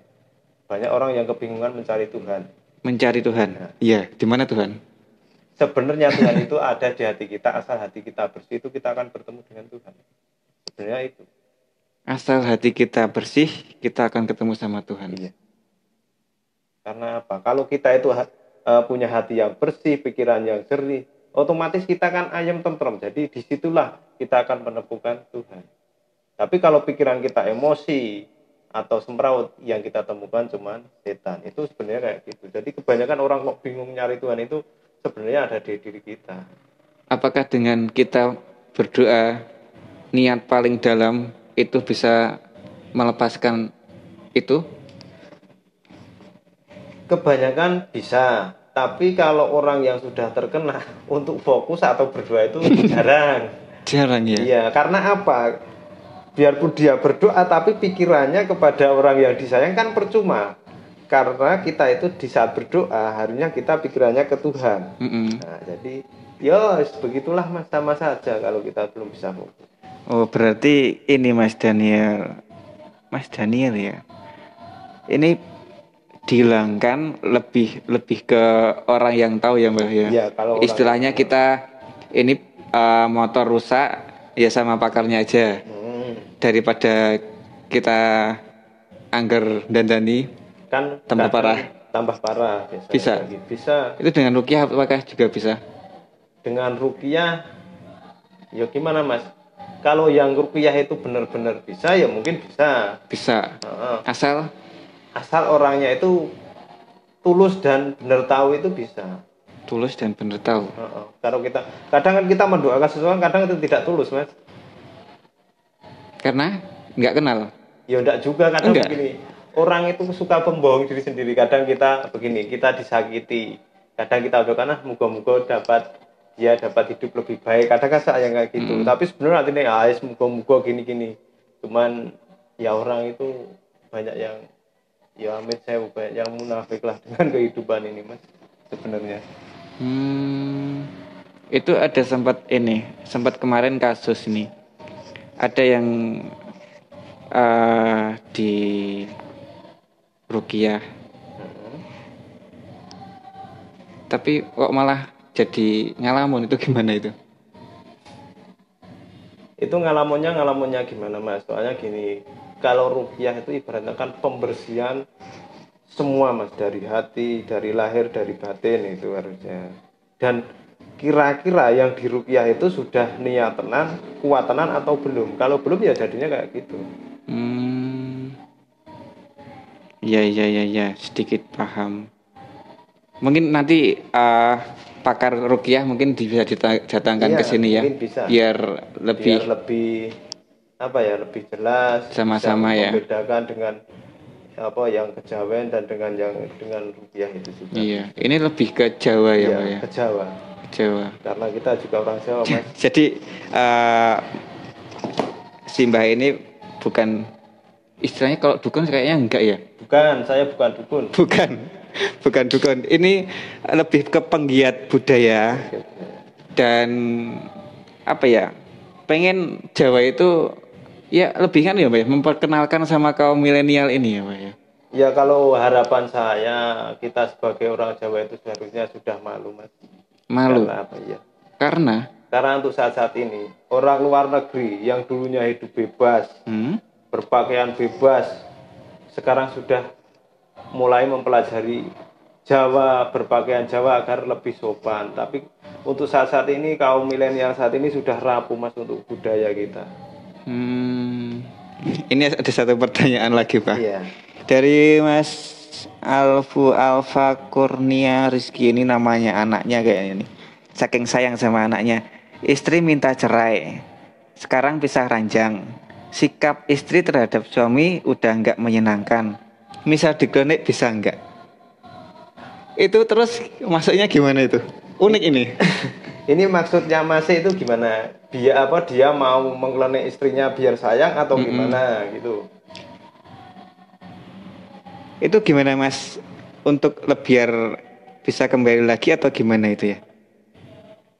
Banyak orang yang kebingungan mencari Tuhan. Mencari Tuhan. Iya, di mana Tuhan? Sebenarnya Tuhan itu ada di hati kita, asal hati kita bersih itu kita akan bertemu dengan Tuhan. Sebenarnya itu. Asal hati kita bersih, kita akan ketemu sama Tuhan. Iya. Karena apa? Kalau kita itu punya hati yang bersih, pikiran yang jernih, otomatis kita kan ayam tentrem. Jadi disitulah kita akan menemukan Tuhan. Tapi kalau pikiran kita emosi atau semrawut, yang kita temukan cuman setan. Itu sebenarnya kayak gitu. Jadi kebanyakan orang kok bingung nyari Tuhan itu sebenarnya ada di diri kita. Apakah dengan kita berdoa niat paling dalam itu bisa melepaskan itu? Kebanyakan bisa, tapi kalau orang yang sudah terkena untuk fokus atau berdoa itu jarang. Jarang ya. Iya, karena apa? Biarpun dia berdoa tapi pikirannya kepada orang yang disayang kan percuma. Karena kita itu di saat berdoa harusnya kita pikirannya ke Tuhan. Nah, jadi ya begitulah Mas, sama saja kalau kita belum bisa fokus. Oh, berarti ini Mas Daniel. Mas Daniel ya. Ini dihilangkan lebih ke orang yang tahu ya Mbak ya. Ya, kalau istilahnya kita ini motor rusak ya sama pakarnya aja. Daripada kita angger dandani kan tambah parah. Tambah parah Bisa. Bisa. Itu dengan ruqyah apakah juga bisa? Dengan ruqyah ya gimana Mas? Kalau yang ruqyah itu benar-benar bisa ya mungkin bisa. Bisa. Asal orangnya itu tulus dan benar tahu itu bisa. Tulus dan benar tahu. Kalau kita kadang kan kita mendoakan seseorang kadang itu tidak tulus Mas. Karena nggak kenal. Ya enggak juga kadang begini. Orang itu suka pembohong diri sendiri. Kadang kita begini, kita disakiti. Kadang kita doakan moga-moga dapat hidup lebih baik. Kadang kan saya kayak gitu. Tapi sebenarnya artinya moga-moga gini-gini. Cuman ya orang itu banyak yang ya amit saya banyak yang munafik lah dengan kehidupan ini Mas sebenarnya. Itu ada sempat kemarin kasus ini. Ada yang di ruqyah. Tapi kok malah jadi ngalamun, itu gimana itu? Itu ngalamunnya gimana Mas? Soalnya gini, kalau ruqyah itu ibaratnya kan pembersihan semua Mas, dari hati, dari lahir, dari batin itu harusnya. Dan kira-kira yang di ruqyah itu sudah niat tenan, kuat tenan atau belum? Kalau belum ya jadinya kayak gitu. Ya, sedikit paham. Mungkin nanti pakar ruqyah mungkin bisa didatangkan ke sini ya, biar lebih lebih jelas, sama-sama ya. Membedakan dengan yang kejawen dan dengan ruqyah itu juga. Iya, ini lebih ke Jawa ya, Mbak ya. Ke Jawa. Karena kita juga orang Jawa, Mas. Jadi si Mbah ini bukan, istilahnya kalau dukun kayaknya enggak ya? Bukan, saya bukan dukun. Bukan dukun. Ini lebih ke penggiat budaya dan pengen Jawa itu ya lebih kan ya Mbak ya, memperkenalkan sama kaum milenial ini ya Mbak ya. Ya kalau harapan saya kita sebagai orang Jawa itu seharusnya sudah malu Mas. Malu. Karena apa ya? Karena untuk saat ini orang luar negeri yang dulunya hidup bebas, berpakaian bebas, sekarang sudah mulai mempelajari Jawa, berpakaian Jawa agar lebih sopan. Tapi untuk saat ini kaum milenial saat ini sudah rapuh Mas untuk budaya kita. Ini ada satu pertanyaan lagi Pak. Iya. Dari Mas Alfa Kurnia Rizky, ini namanya anaknya kayaknya nih. Saking sayang sama anaknya, istri minta cerai, sekarang pisah ranjang. Sikap istri terhadap suami udah nggak menyenangkan. Misal diklinik bisa nggak? Itu terus maksudnya gimana itu? Unik ini. Ini maksudnya Mas itu gimana? Dia mau mengklinik istrinya biar sayang atau gimana gitu? Itu gimana Mas? Untuk biar bisa kembali lagi atau gimana itu ya?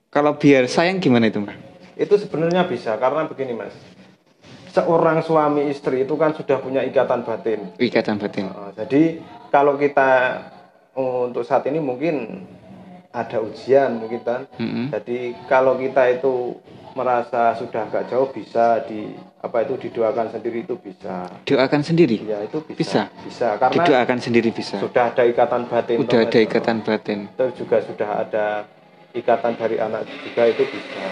Kalau biar sayang gimana itu Mbak? Itu sebenarnya bisa, karena begini Mas. Seorang suami istri itu kan sudah punya ikatan batin. Jadi kalau kita untuk saat ini mungkin ada ujian mungkin kan. Jadi kalau kita itu merasa sudah agak jauh bisa didoakan sendiri itu bisa. Doakan sendiri? Ya itu bisa. Bisa karena didoakan sendiri bisa. Sudah ada ikatan batin. Itu juga sudah ada ikatan dari anak juga, itu bisa.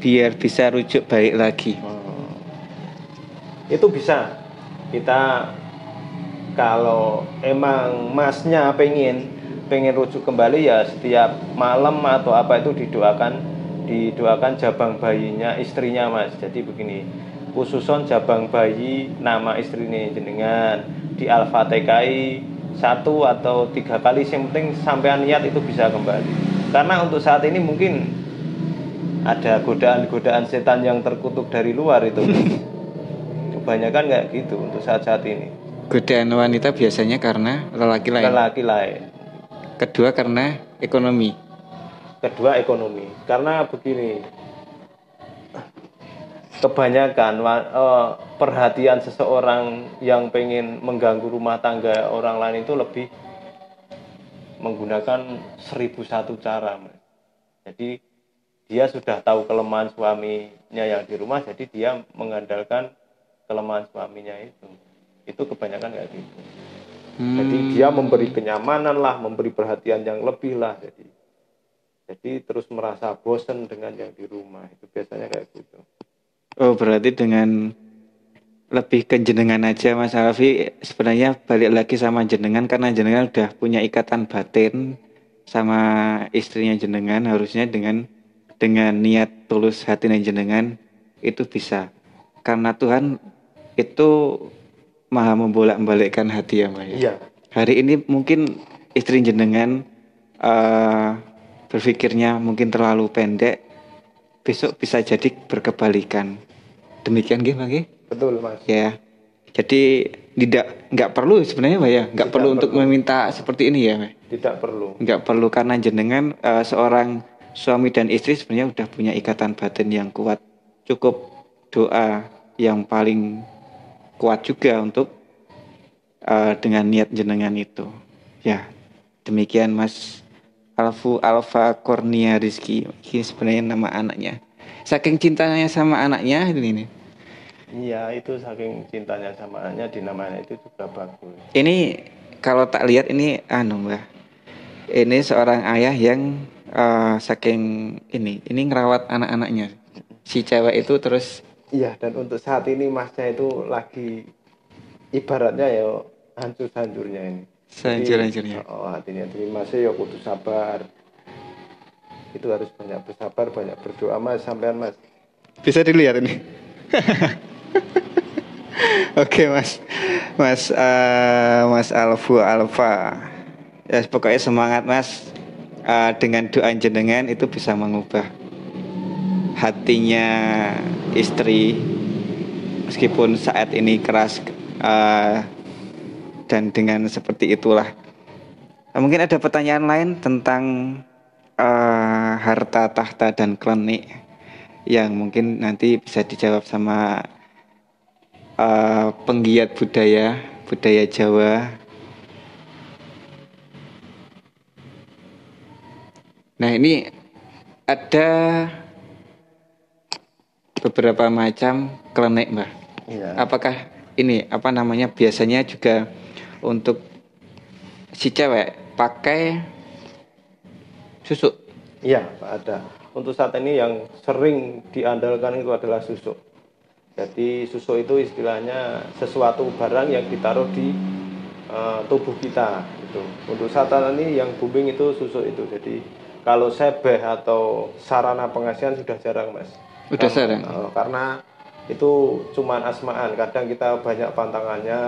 Biar bisa rujuk balik lagi. Itu bisa. Kita kalau emang masnya pengen rujuk kembali ya setiap malam atau apa itu didoakan jabang bayinya istrinya mas. Jadi begini, khususon jabang bayi nama istrinya jenengan di Al-Fatihai 1 atau 3 kali, yang penting sampean niat itu bisa kembali. Karena untuk saat ini mungkin ada godaan-godaan setan yang terkutuk dari luar itu. Kebanyakan kayak gitu untuk saat-saat ini. Godaan wanita biasanya karena lelaki lain. Kedua karena ekonomi. Karena begini, kebanyakan perhatian seseorang yang pengen mengganggu rumah tangga orang lain itu lebih menggunakan 1001 cara. Jadi dia sudah tahu kelemahan suaminya yang di rumah, jadi dia mengandalkan kelemahan suaminya itu kebanyakan kayak gitu. Jadi dia memberi kenyamanan lah, memberi perhatian yang lebih lah, jadi terus merasa bosan dengan yang di rumah, itu biasanya kayak gitu. Oh, berarti dengan lebih ke jenengan aja Mas Alfi, sebenarnya balik lagi sama jenengan karena jenengan udah punya ikatan batin sama istrinya jenengan, harusnya dengan niat tulus hati jenengan itu bisa. Karena Tuhan itu maha membolak-balikkan hati ya Mbak ya. Iya. Hari ini mungkin istri jenengan berpikirnya mungkin terlalu pendek, besok bisa jadi berkebalikan. Demikian nggih Mbak nggih? Betul Mas. Ya. Jadi nggak perlu sebenarnya Mbak ya, nggak perlu untuk meminta seperti ini ya Mbak. Tidak perlu. Nggak perlu karena jenengan seorang suami dan istri sebenarnya udah punya ikatan batin yang kuat. Cukup doa yang paling kuat juga untuk dengan niat jenengan itu. Ya, demikian Mas Alfa Kurnia Rizky. Ini sebenarnya nama anaknya. Saking cintanya sama anaknya ini. Iya, itu saking cintanya sama anaknya, dinamanya itu juga bagus. Ini kalau tak lihat ini Mbak. Ini seorang ayah yang saking ini ngerawat anak-anaknya. Si cewek itu terus. Iya, dan untuk saat ini masnya itu lagi ibaratnya ya hancur-hancurnya ini. Hancur-hancurnya. Hatinya masnya ya kudu sabar. Itu harus banyak bersabar, banyak berdoa Mas, sampean Mas. Bisa dilihat ini. Oke Mas Alfa. Ya pokoknya semangat Mas. Dengan doa jenengan itu bisa mengubah hatinya istri meskipun saat ini keras dan dengan seperti itulah. Mungkin ada pertanyaan lain tentang harta tahta dan klenik yang mungkin nanti bisa dijawab sama penggiat budaya Jawa. Nah ini ada beberapa macam klenik Mbah. Iya. Apakah ini biasanya juga untuk si cewek pakai susuk? Iya, ada. Untuk saat ini yang sering diandalkan itu adalah susuk. Jadi susuk itu istilahnya sesuatu barang yang ditaruh di tubuh kita. Untuk saat ini yang booming itu susuk itu. Jadi kalau sebeh atau sarana pengasihan sudah jarang Mas. Udah jarang. Karena itu cuman asmaan. Kadang kita banyak pantangannya,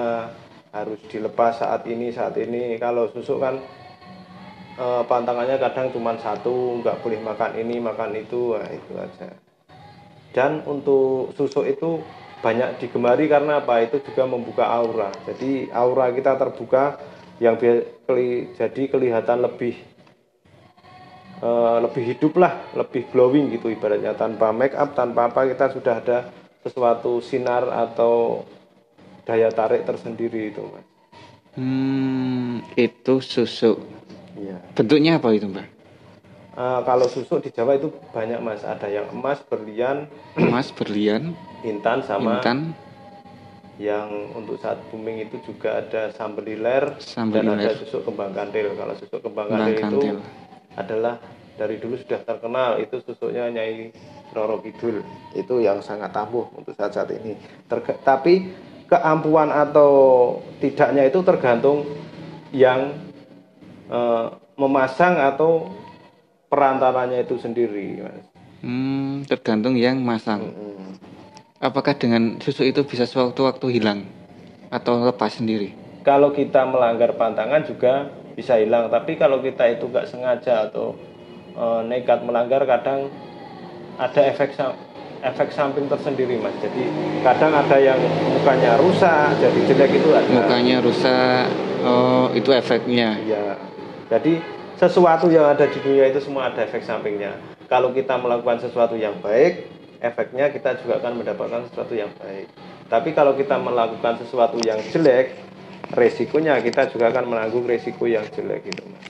harus dilepas saat ini. Kalau susuk kan pantangannya kadang cuma satu, nggak boleh makan ini makan itu, itu aja. Dan untuk susuk itu banyak digemari karena apa? Itu juga membuka aura. Jadi aura kita terbuka yang jadi kelihatan lebih hidup lah, lebih glowing gitu ibaratnya. Tanpa make up, tanpa apa, kita sudah ada sesuatu sinar atau daya tarik tersendiri itu Mas. Itu susuk. Iya. Bentuknya apa itu Mbak? Kalau susuk di Jawa itu banyak Mas. Ada yang emas, berlian, intan sama yang untuk saat booming itu juga ada sambeliler dan ada susuk kembang kantil. Kalau susuk kembang kantil itu adalah dari dulu sudah terkenal, itu susuknya Nyai Roro Kidul. Itu yang sangat ampuh untuk saat ini. Tapi keampuhan atau tidaknya itu tergantung yang memasang atau perantaranya itu sendiri, Mas. Tergantung yang masang. Apakah dengan susu itu bisa sewaktu-waktu hilang atau lepas sendiri? Kalau kita melanggar pantangan juga bisa hilang, tapi kalau kita itu nggak sengaja atau nekat melanggar, kadang ada efek samping tersendiri, Mas. Jadi kadang ada yang mukanya rusak jadi jelek, itu ada. Mukanya rusak, itu efeknya. Iya. Jadi sesuatu yang ada di dunia itu semua ada efek sampingnya. Kalau kita melakukan sesuatu yang baik, efeknya kita juga akan mendapatkan sesuatu yang baik. Tapi kalau kita melakukan sesuatu yang jelek, resikonya kita juga akan menanggung resiko yang jelek gitu, Mas.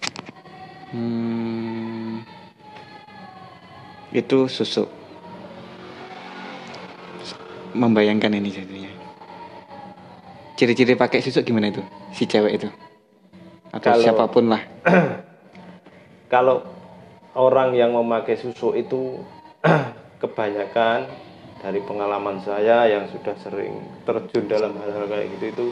Itu susu. Membayangkan ini jadinya. Ciri-ciri pakai susu gimana itu? Si cewek itu. Atau siapapun lah. Kalau orang yang memakai susu itu kebanyakan dari pengalaman saya yang sudah sering terjun dalam hal-hal kayak gitu, itu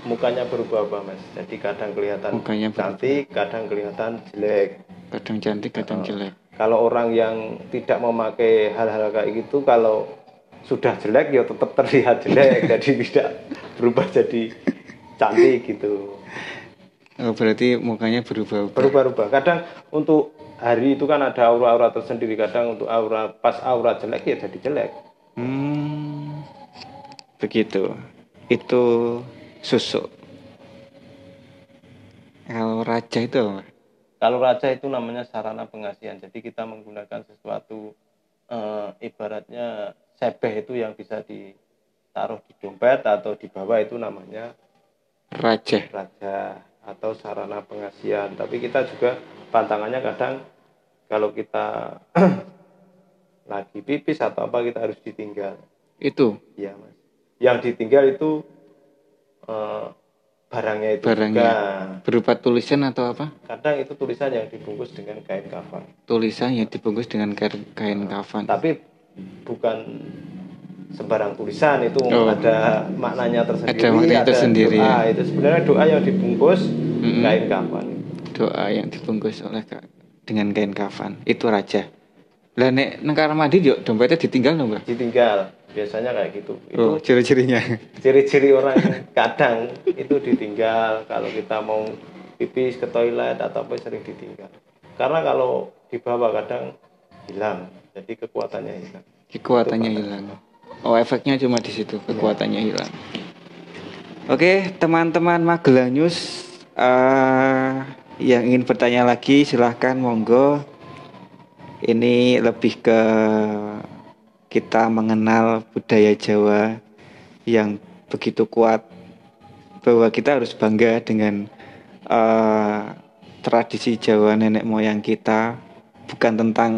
mukanya berubah-ubah, Mas. Jadi kadang kelihatan cantik, kadang kelihatan jelek. Kadang cantik, kadang jelek. Kalau orang yang tidak memakai hal-hal kayak gitu, kalau sudah jelek ya tetap terlihat jelek, jadi tidak berubah jadi cantik gitu. Berarti mukanya berubah-ubah. Berubah-ubah. Kadang untuk hari itu kan ada aura-aura tersendiri. Kadang untuk pas aura jelek ya jadi jelek. Begitu. Itu susu. Kalau raja itu apa? Kalau raja itu namanya sarana pengasihan. Jadi kita menggunakan sesuatu ibaratnya sebeh itu yang bisa ditaruh di dompet atau di bawah, itu namanya raja atau sarana pengasihan. Tapi kita juga pantangannya kadang kalau kita lagi pipis atau apa, kita harus ditinggal. Itu? Iya, Mas. Yang ditinggal itu barangnya itu juga. Berupa tulisan atau apa? Kadang itu tulisan yang dibungkus dengan kain kafan. Tulisan yang dibungkus dengan kain kafan. Tapi bukan sembarang tulisan, itu ada maknanya tersendiri. Ada maknanya tersendiri. Doa, ya. Itu sebenarnya doa yang dibungkus kain kafan. Doa yang dibungkus dengan kain kafan. Itu raja. Lah nek nang kamar mandi yo dompetnya ditinggal lho, Mbak? Ditinggal. Biasanya kayak gitu. Itu ciri-cirinya. Ciri-ciri orang kadang itu ditinggal. Kalau kita mau pipis ke toilet atau apa sering ditinggal. Karena kalau dibawa kadang hilang. Jadi kekuatannya hilang. Kekuatannya hilang. Efeknya cuma di situ, kekuatannya hilang. Oke, teman-teman Magelang News yang ingin bertanya lagi silahkan monggo. Ini lebih ke kita mengenal budaya Jawa yang begitu kuat, bahwa kita harus bangga dengan tradisi Jawa nenek moyang kita, bukan tentang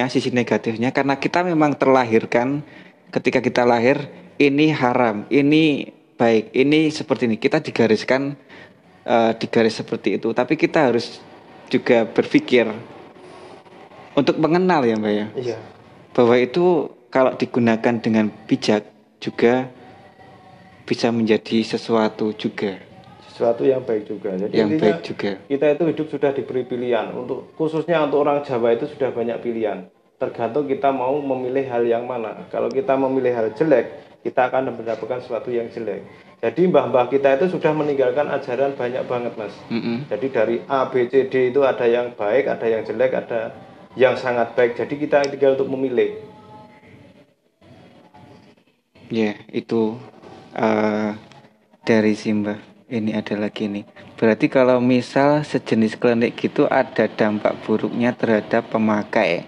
sisi negatifnya, karena kita memang terlahirkan, ketika kita lahir ini haram, ini baik, ini seperti ini, kita digariskan digaris seperti itu. Tapi kita harus juga berpikir untuk mengenal ya, Mbak ya. Iya. Bahwa itu kalau digunakan dengan bijak juga bisa menjadi sesuatu yang baik juga. Jadi yang baik juga. Kita itu hidup sudah diberi pilihan. Khususnya untuk orang Jawa itu sudah banyak pilihan. Tergantung kita mau memilih hal yang mana. Kalau kita memilih hal jelek, kita akan mendapatkan sesuatu yang jelek. Jadi mbah-mbah kita itu sudah meninggalkan ajaran banyak banget, Mas. Jadi dari A, B, C, D itu ada yang baik, ada yang jelek, ada yang sangat baik. Jadi kita tinggal untuk memilih. Ya, itu dari Simbah. Ini ada lagi nih. Berarti kalau misal sejenis klinik gitu ada dampak buruknya terhadap pemakai.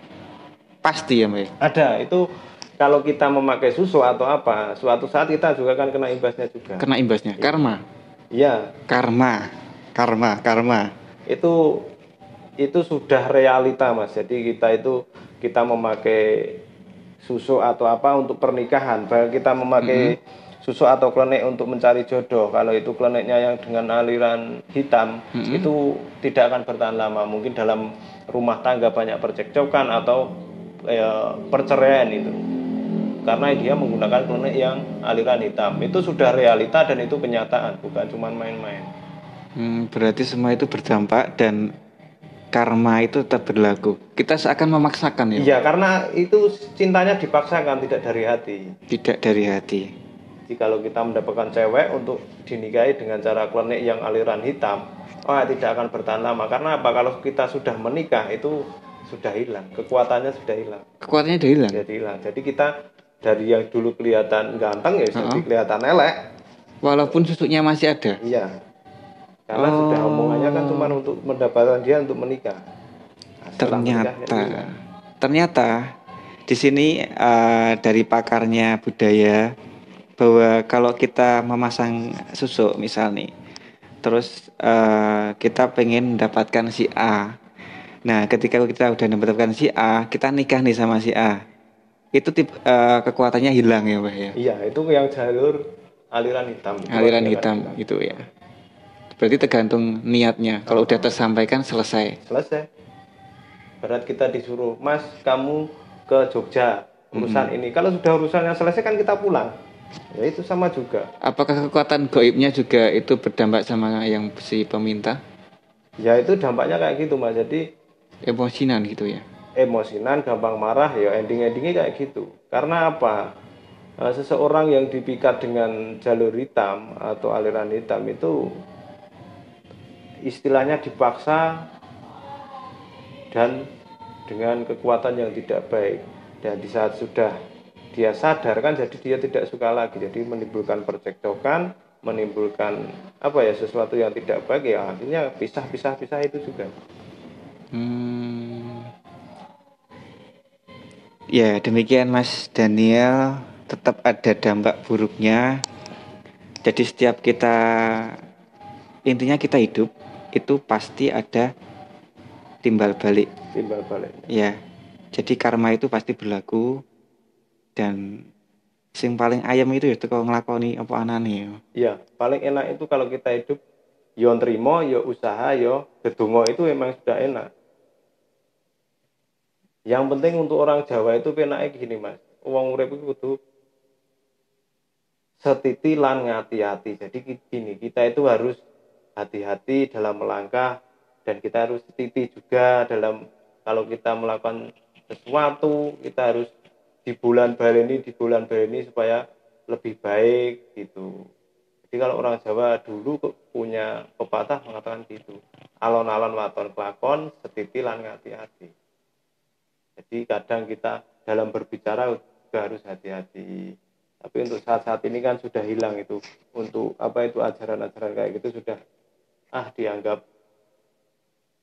Pasti ya, Mbak? Ada. Itu kalau kita memakai susu atau apa, suatu saat kita juga akan kena imbasnya juga. Kena imbasnya? Ya. Karma? Iya. Karma. Itu sudah realita, Mas. Jadi kita memakai susu atau apa untuk pernikahan, bahkan kita memakai susu atau klenik untuk mencari jodoh. Kalau itu kleniknya yang dengan aliran hitam, itu tidak akan bertahan lama. Mungkin dalam rumah tangga banyak percekcokan atau perceraian itu. karena dia menggunakan klenik yang aliran hitam. Itu sudah realita dan itu kenyataan, bukan cuma main-main. Berarti semua itu berdampak dan karma itu tetap berlaku. Kita seakan memaksakan ya. Iya, karena itu cintanya dipaksakan, tidak dari hati. Tidak dari hati. Jadi kalau kita mendapatkan cewek untuk dinikahi dengan cara klenik yang aliran hitam, tidak akan bertahan lama. Karena apa? Kalau kita sudah menikah itu sudah hilang, kekuatannya sudah hilang. Kekuatannya sudah hilang. Jadi hilang. Jadi kita dari yang dulu kelihatan ganteng ya jadi kelihatan elek. Walaupun susuknya masih ada. Iya. Karena sudah omongannya kan cuma untuk mendapatkan dia untuk menikah. Nah, ternyata di sini dari pakarnya budaya bahwa kalau kita memasang susuk misal nih, terus kita pengen mendapatkan si A. Nah, ketika kita udah mendapatkan si A, kita nikah nih sama si A. Itu kekuatannya hilang ya, Pak ya. Iya, itu yang jalur aliran hitam. Aliran hitam itu ya. Berarti tergantung niatnya. Kalau udah tersampaikan selesai. Berat kita disuruh, Mas, kamu ke Jogja urusan ini. Kalau sudah urusannya selesai kan kita pulang. Ya itu sama juga. Apakah kekuatan gaibnya juga itu berdampak sama yang si peminta? Ya itu dampaknya kayak gitu, Mas. Jadi emosinan gitu ya. Emosinan, gampang marah, ya ending-endingnya kayak gitu. Karena apa? Seseorang yang dipikat dengan jalur hitam atau aliran hitam itu istilahnya dipaksa dan dengan kekuatan yang tidak baik. Dan di saat sudah dia sadar kan, jadi dia tidak suka lagi. Jadi menimbulkan percekcokan, menimbulkan sesuatu yang tidak baik, ya akhirnya pisah itu juga. Ya demikian Mas Daniel, tetap ada dampak buruknya. Jadi setiap kita, intinya kita hidup itu pasti ada timbal balik. Ya, jadi karma itu pasti berlaku. Dan sing paling ayam itu ya kalau ngelakoni apa anane. Ya paling enak itu kalau kita hidup yo nrimo, yo usaha, yo gedungo, itu memang sudah enak. Yang penting untuk orang Jawa itu penake gini, Mas. Wong urip iku kudu setiti lan ngati-hati. Jadi gini, kita itu harus hati-hati dalam melangkah dan kita harus setiti juga dalam kalau kita melakukan sesuatu, kita harus di bulan baleni supaya lebih baik gitu. Jadi kalau orang Jawa dulu punya pepatah mengatakan gitu. Alon-alon waton kelakon, setiti lan ngati-hati. Jadi kadang kita dalam berbicara juga harus hati-hati. Tapi untuk saat-saat ini kan sudah hilang itu. Untuk ajaran-ajaran kayak gitu sudah dianggap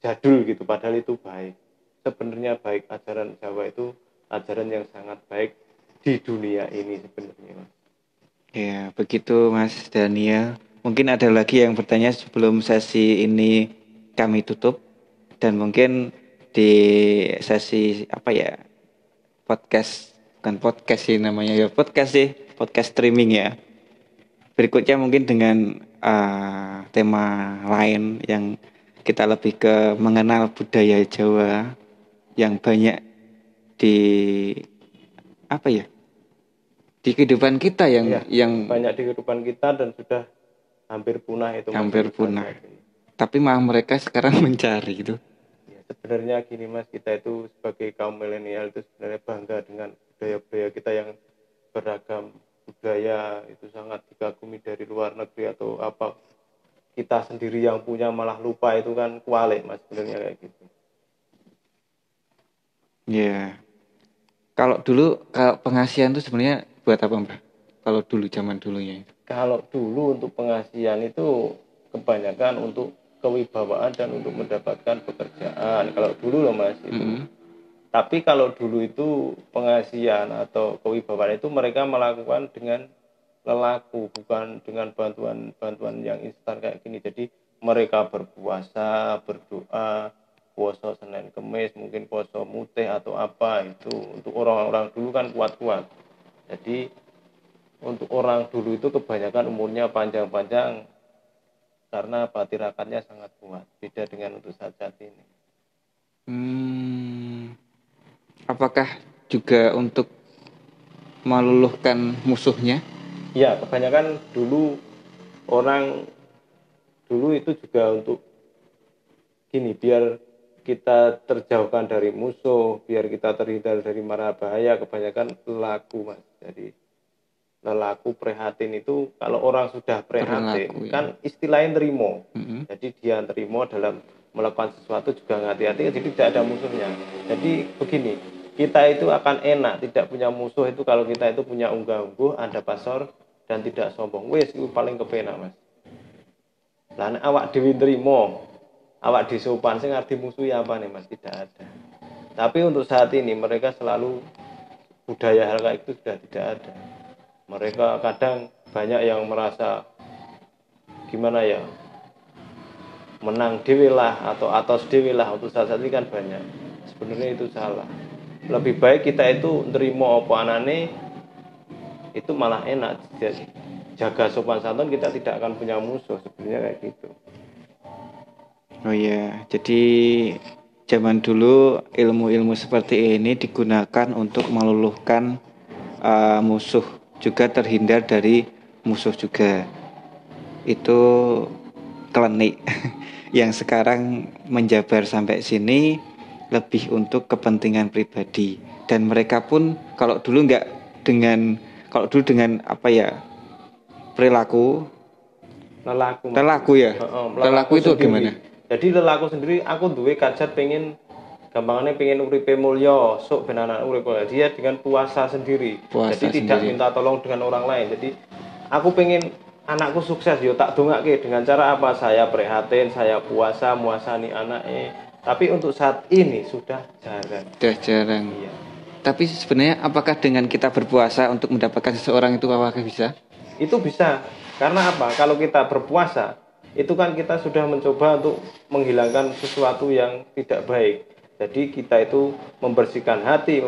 jadul gitu. Padahal itu baik. Sebenarnya baik, ajaran Jawa itu ajaran yang sangat baik di dunia ini sebenarnya. Ya begitu Mas Daniel. Mungkin ada lagi yang bertanya sebelum sesi ini kami tutup. Dan mungkin di sesi podcast, bukan podcast sih namanya ya, podcast streaming ya. Berikutnya mungkin dengan tema lain yang kita lebih ke mengenal budaya Jawa yang banyak di di kehidupan kita yang banyak di kehidupan kita dan sudah hampir punah itu. Hampir punah. Tapi malah mereka sekarang mencari gitu. Sebenarnya gini Mas, kita itu sebagai kaum milenial itu sebenarnya bangga dengan budaya-budaya kita yang beragam budaya, itu sangat dikagumi dari luar negeri atau apa. Kita sendiri yang punya malah lupa, itu kan kualik Mas sebenarnya kayak gitu. Ya. Kalau dulu pengasihan itu sebenarnya buat apa Mbak? Kalau dulu zaman dulunya. Kalau dulu untuk pengasihan itu kebanyakan untuk kewibawaan dan untuk mendapatkan pekerjaan. Kalau dulu loh Mas itu. Tapi kalau dulu itu pengasihan atau kewibawaan itu mereka melakukan dengan lelaku, bukan dengan bantuan yang instan kayak gini. Jadi mereka berpuasa, berdoa, puasa Senin Kemis, mungkin puasa mutih atau apa itu. Untuk orang-orang dulu kan kuat-kuat. Jadi untuk orang dulu itu kebanyakan umurnya panjang-panjang karena tirakatnya sangat kuat, beda dengan untuk saat ini. Apakah juga untuk meluluhkan musuhnya? Ya, kebanyakan orang dulu itu juga untuk gini, biar kita terjauhkan dari musuh, biar kita terhindar dari mara bahaya, kebanyakan lelaku, Mas. Jadi lelaku prihatin itu, kalau orang sudah prihatin Berlaku, ya. kan istilahnya nerimo. Mm-mm. Jadi dia nerimo dalam melakukan sesuatu juga hati-hati, jadi tidak ada musuhnya. Jadi begini, kita itu akan enak tidak punya musuh itu kalau kita itu punya unggah-ungguh, ada pasor dan tidak sombong. Wes itu paling kepenak, Mas. Lah nek awak dhewe nrimo, awak disopan, sing arti musuh ya apa nih, Mas? Tidak ada. Tapi untuk saat ini mereka selalu budaya hal kayak itu sudah tidak ada. Mereka kadang banyak yang merasa gimana ya, menang dewe lah atau atas dewe lah, untuk saat ini kan banyak. Sebenarnya itu salah. Lebih baik kita itu nerimo apa anane, itu malah enak. Jaga sopan santun, kita tidak akan punya musuh, sebenarnya kayak gitu. Oh ya, jadi zaman dulu ilmu-ilmu seperti ini digunakan untuk meluluhkan musuh, juga terhindar dari musuh juga. Itu klinik. Yang sekarang menjabar sampai sini lebih untuk kepentingan pribadi. Dan mereka pun kalau dulu dengan apa ya, perilaku lelaku ya. Lelaku itu sendiri. gimana? Jadi lelaku sendiri, aku duwe kajat pengen gampangane pengen uripe mulya, sok ben anak urip. Dia dengan puasa sendiri. Jadi tidak minta tolong dengan orang lain. Jadi aku pengen anakku sukses, yo tak dongake dengan cara apa? Saya prihatin, saya puasa, muasani anaknya. Tapi untuk saat ini sudah jarang. Iya. Tapi sebenarnya apakah dengan kita berpuasa untuk mendapatkan seseorang itu apakah bisa? Itu bisa. Karena apa? Kalau kita berpuasa, itu kan kita sudah mencoba untuk menghilangkan sesuatu yang tidak baik. Jadi kita itu membersihkan hati,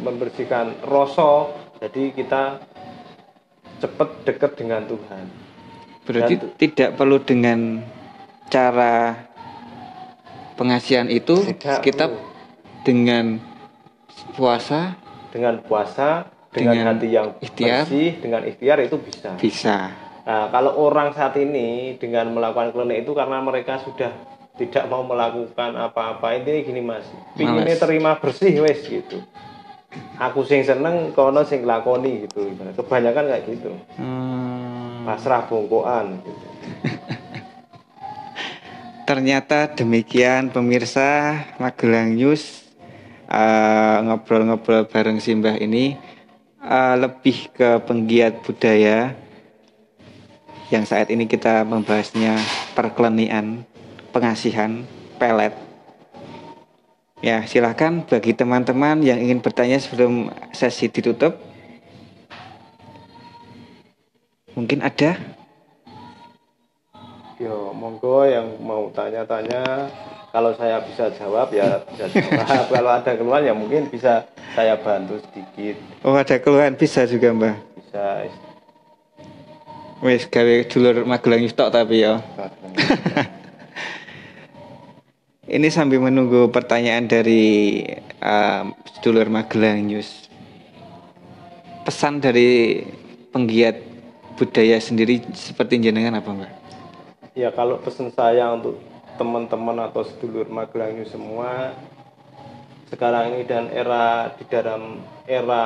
membersihkan rasa. Jadi kita cepat dekat dengan Tuhan. Berarti tidak perlu dengan cara pengasihan itu, kita dengan puasa, dengan hati yang bersih, dengan ikhtiar itu bisa. Nah, kalau orang saat ini dengan melakukan klinik itu karena mereka sudah tidak mau melakukan apa-apa. Intinya gini, Mas, pinginnya terima bersih wes gitu. Aku sing seneng, kono sing lakoni gitu. Kebanyakan kayak gitu. Pasrah bongkoan gitu. Ternyata demikian pemirsa Magelang News, ngobrol-ngobrol bareng Simbah ini lebih ke penggiat budaya. Yang saat ini kita membahasnya perklenian, pengasihan, pelet. Ya, silakan bagi teman-teman yang ingin bertanya sebelum sesi ditutup. Mungkin ada? Yo, monggo yang mau tanya-tanya. Kalau saya bisa jawab ya bisa jawab. Kalau ada keluhan ya mungkin bisa saya bantu sedikit. Oh, ada keluhan bisa juga, Mbah? Bisa. Wes gawe dulur Magelang News tok tapi ya. Ini sambil menunggu pertanyaan dari dulur Magelang News. Pesan dari penggiat budaya sendiri seperti jenengan apa, Mbak? Ya, kalau pesan saya untuk teman-teman atau sedulur Magelang News semua sekarang ini dan di dalam era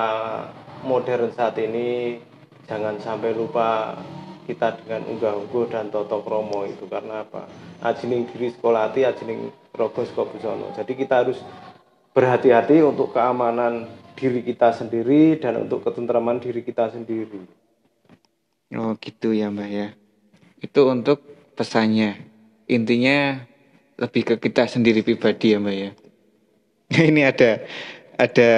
modern saat ini, jangan sampai lupa kita dengan unggah-ungguh dan toto kromo itu. Karena apa? Ajining diri sekolahati, ajining rogo sekobusono. Jadi kita harus berhati-hati untuk keamanan diri kita sendiri dan untuk ketentraman diri kita sendiri. Oh gitu ya, Mbak ya. Itu untuk pesannya. Intinya lebih ke kita sendiri pribadi ya, Mbak ya. Ini ada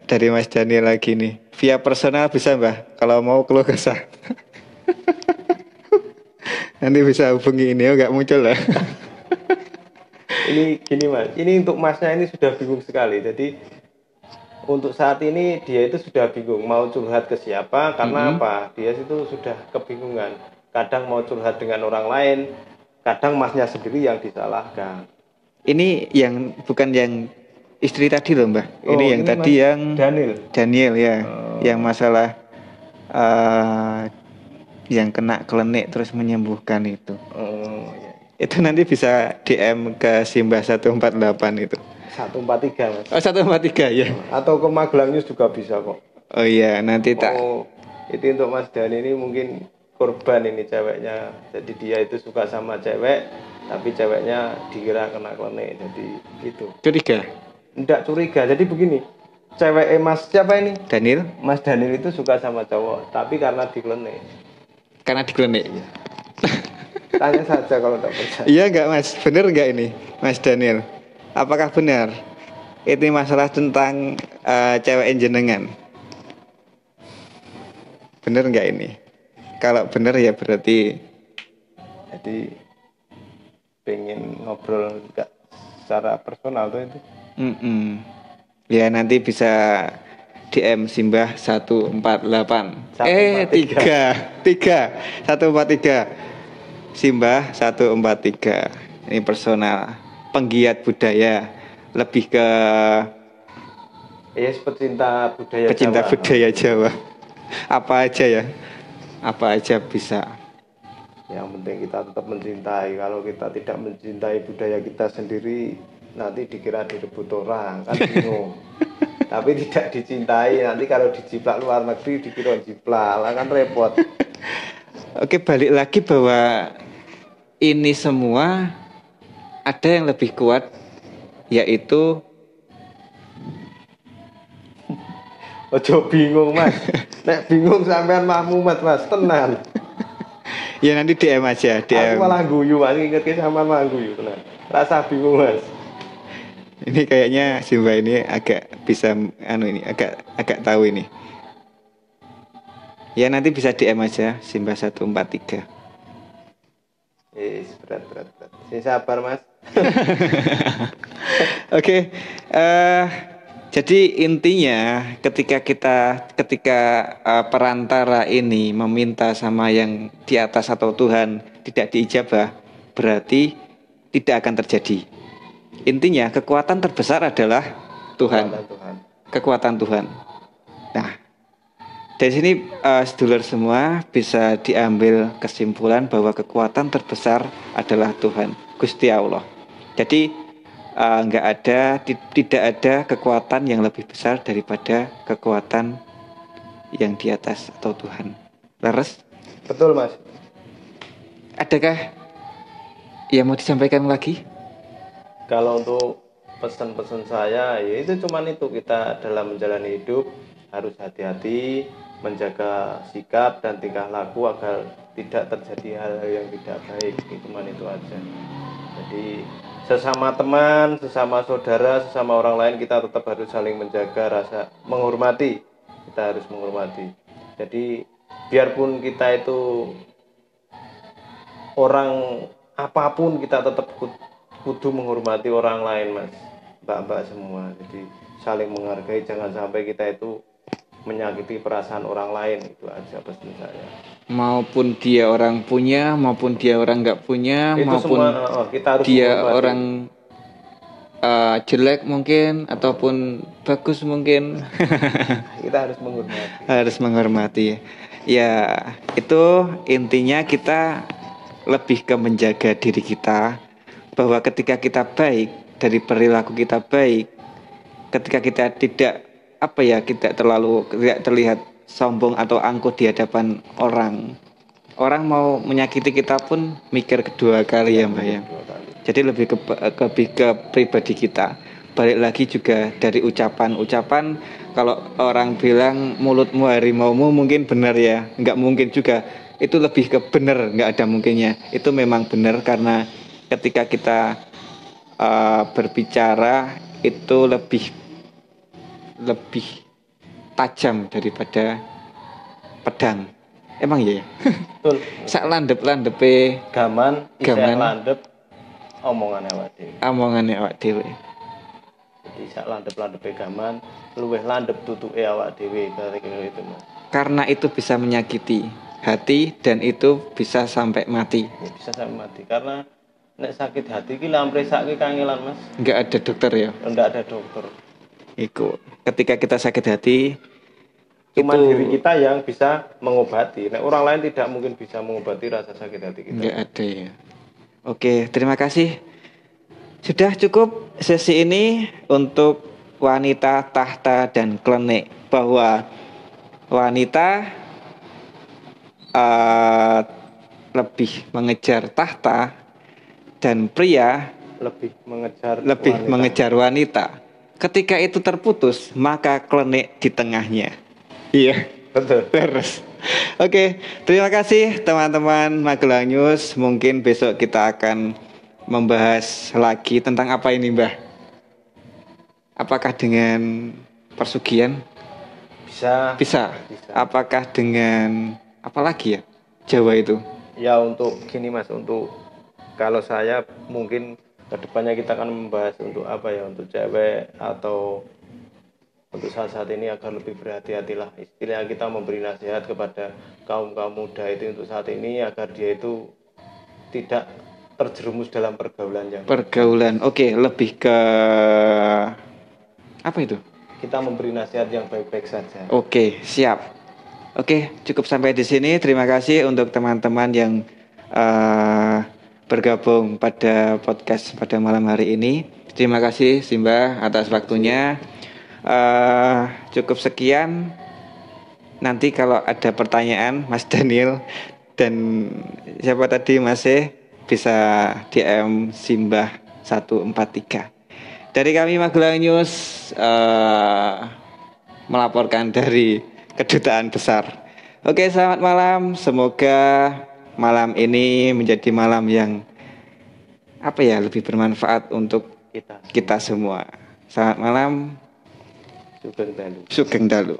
dari Mas Daniel lagi nih. Via personal bisa, Mbak, kalau mau keluh kesah. Nanti bisa hubungi ini, nggak muncul lah. Ini gini, Mas, ini untuk Masnya ini sudah bingung sekali. Jadi untuk saat ini dia itu sudah bingung mau curhat ke siapa. Karena apa? Dia itu sudah kebingungan. Kadang mau curhat dengan orang lain, kadang Masnya sendiri yang disalahkan. Ini yang bukan yang istri tadi loh, Mbak. Ini yang ini tadi Mas yang Daniel ya. Yang masalah yang kena klenik terus menyembuhkan itu. Iya. Itu nanti bisa DM ke Simbah 148 itu. 143 Mas. Oh 143 ya. Atau ke Magelang News juga bisa kok. Oh iya nanti tak. Itu untuk Mas Dani ini mungkin korban ini ceweknya. Jadi dia itu suka sama cewek, tapi ceweknya dikira kena klenik. Jadi gitu. Curiga? Enggak curiga. Jadi begini, cewek Mas siapa ini? Daniel? Mas Daniel itu suka sama cowok, tapi karena diklenik. Karena diklenik? Iya. Tanya saja kalau tidak percaya. Iya enggak Mas? Bener enggak ini Mas Daniel? Apakah benar? Ini masalah tentang cewek jenengan. Bener enggak ini? Kalau bener ya berarti. Jadi pengen ngobrol enggak secara personal tuh itu. Ya nanti bisa DM Simbah 148. 143. Simbah 143. Ini personal, penggiat budaya, lebih ke pecinta budaya pecinta Jawa. Budaya Jawa. Apa aja ya? Apa aja bisa. Yang penting kita tetap mencintai. Kalau kita tidak mencintai budaya kita sendiri, nanti dikira direbut orang, kan bingung. Tapi tidak dicintai, nanti kalau dijiplak luar negeri dikira jiplak, lah kan repot. Oke, balik lagi bahwa ini semua ada yang lebih kuat, yaitu Ojo bingung Mas. Nek bingung sampean Mahmumat Mas, tenan. Ya nanti DM aja, DM. Aku malah guyu, Mas, ingetke sama malah guyu tenan. Rasa bingung Mas. Ini kayaknya Simbah ini agak bisa agak tahu ini. Ya nanti bisa DM aja Simbah 143. Berat. Sing sabar Mas. Oke. Jadi intinya ketika perantara ini meminta sama yang di atas atau Tuhan tidak diijabah, berarti tidak akan terjadi. Intinya kekuatan terbesar adalah Tuhan. Kekuatan Tuhan. Nah, dari sini sedulur semua bisa diambil kesimpulan bahwa kekuatan terbesar adalah Tuhan, Gusti Allah. Jadi tidak ada kekuatan yang lebih besar daripada kekuatan yang di atas atau Tuhan. Leres? Betul Mas. Adakah yang mau disampaikan lagi? Kalau untuk pesan-pesan saya, ya itu cuman itu, kita dalam menjalani hidup harus hati-hati, menjaga sikap dan tingkah laku agar tidak terjadi hal-hal yang tidak baik. Itu aja. Jadi sesama teman, sesama saudara, sesama orang lain kita tetap harus saling menjaga rasa menghormati. Kita harus menghormati. Jadi biarpun kita itu orang apapun, kita tetap kudu menghormati orang lain Mas, mbak-mbak semua. Jadi saling menghargai, jangan sampai kita itu menyakiti perasaan orang lain. Itu aja pesan saya. Maupun dia orang punya, maupun dia orang nggak punya, itu maupun semua, kita harus dia menghormati. orang jelek mungkin ataupun bagus mungkin. Kita harus menghormati. Harus menghormati. Ya, itu intinya kita lebih ke menjaga diri kita, bahwa ketika kita baik, dari perilaku kita baik, ketika kita tidak terlihat sombong atau angkuh di hadapan orang mau menyakiti kita pun mikir kedua kali ya Mbak ya. Jadi lebih ke pribadi kita. Balik lagi juga dari ucapan. Kalau orang bilang mulutmu harimaumu, mungkin benar ya, nggak mungkin juga. Itu lebih ke benar, nggak ada mungkinnya. Itu memang benar karena ketika kita berbicara itu lebih tajam daripada pedang. Emang iya ya? Betul. Sak landep-landepe gaman landep omongane awak dhewe. Jadi sak landep-landepe gaman luwih landep tutuke awak dhewe, kira-kira itu Mas. Karena itu bisa menyakiti hati dan itu bisa sampai mati. Ya, bisa sampai mati karena nek sakit hati ki lampresake kangelan Mas. Enggak ada dokter ya? Enggak ada dokter. Iku ketika kita sakit hati Cuma Itu- diri kita yang bisa mengobati. Nah, orang lain tidak mungkin bisa mengobati rasa sakit hati kita. Nggak ada ya. Oke, terima kasih. Sudah cukup sesi ini untuk wanita, tahta, dan klenik. Bahwa wanita lebih mengejar tahta dan pria Lebih mengejar lebih wanita. mengejar wanita. Ketika itu terputus, maka klenik di tengahnya. Iya. Betul. Terus. Oke, terima kasih teman-teman Magelang News. Mungkin besok kita akan membahas lagi tentang apa ini, Mbah? Apakah dengan persugihan? Bisa. Bisa. Apakah dengan apa lagi ya? Jawa itu. Ya untuk gini Mas, untuk kalau saya mungkin kedepannya kita akan membahas untuk apa ya, untuk cewek atau untuk saat ini agar lebih berhati-hatilah. Istilahnya kita memberi nasihat kepada kaum muda itu untuk saat ini agar dia itu tidak terjerumus dalam pergaulan yang Pergaulan. Oke, lebih ke apa itu? kita memberi nasihat yang baik-baik saja. Oke, siap. Oke, cukup sampai di sini. Terima kasih untuk teman-teman yang bergabung pada podcast pada malam hari ini. Terima kasih Simba atas waktunya. Cukup sekian. Nanti kalau ada pertanyaan Mas Daniel dan siapa tadi Mas bisa DM Simbah 143. Dari kami Magelang News melaporkan dari Kedutaan Besar. Oke, selamat malam. Semoga malam ini menjadi malam yang lebih bermanfaat untuk kita semua. Selamat malam. Sugeng dalu. Sugeng dalu.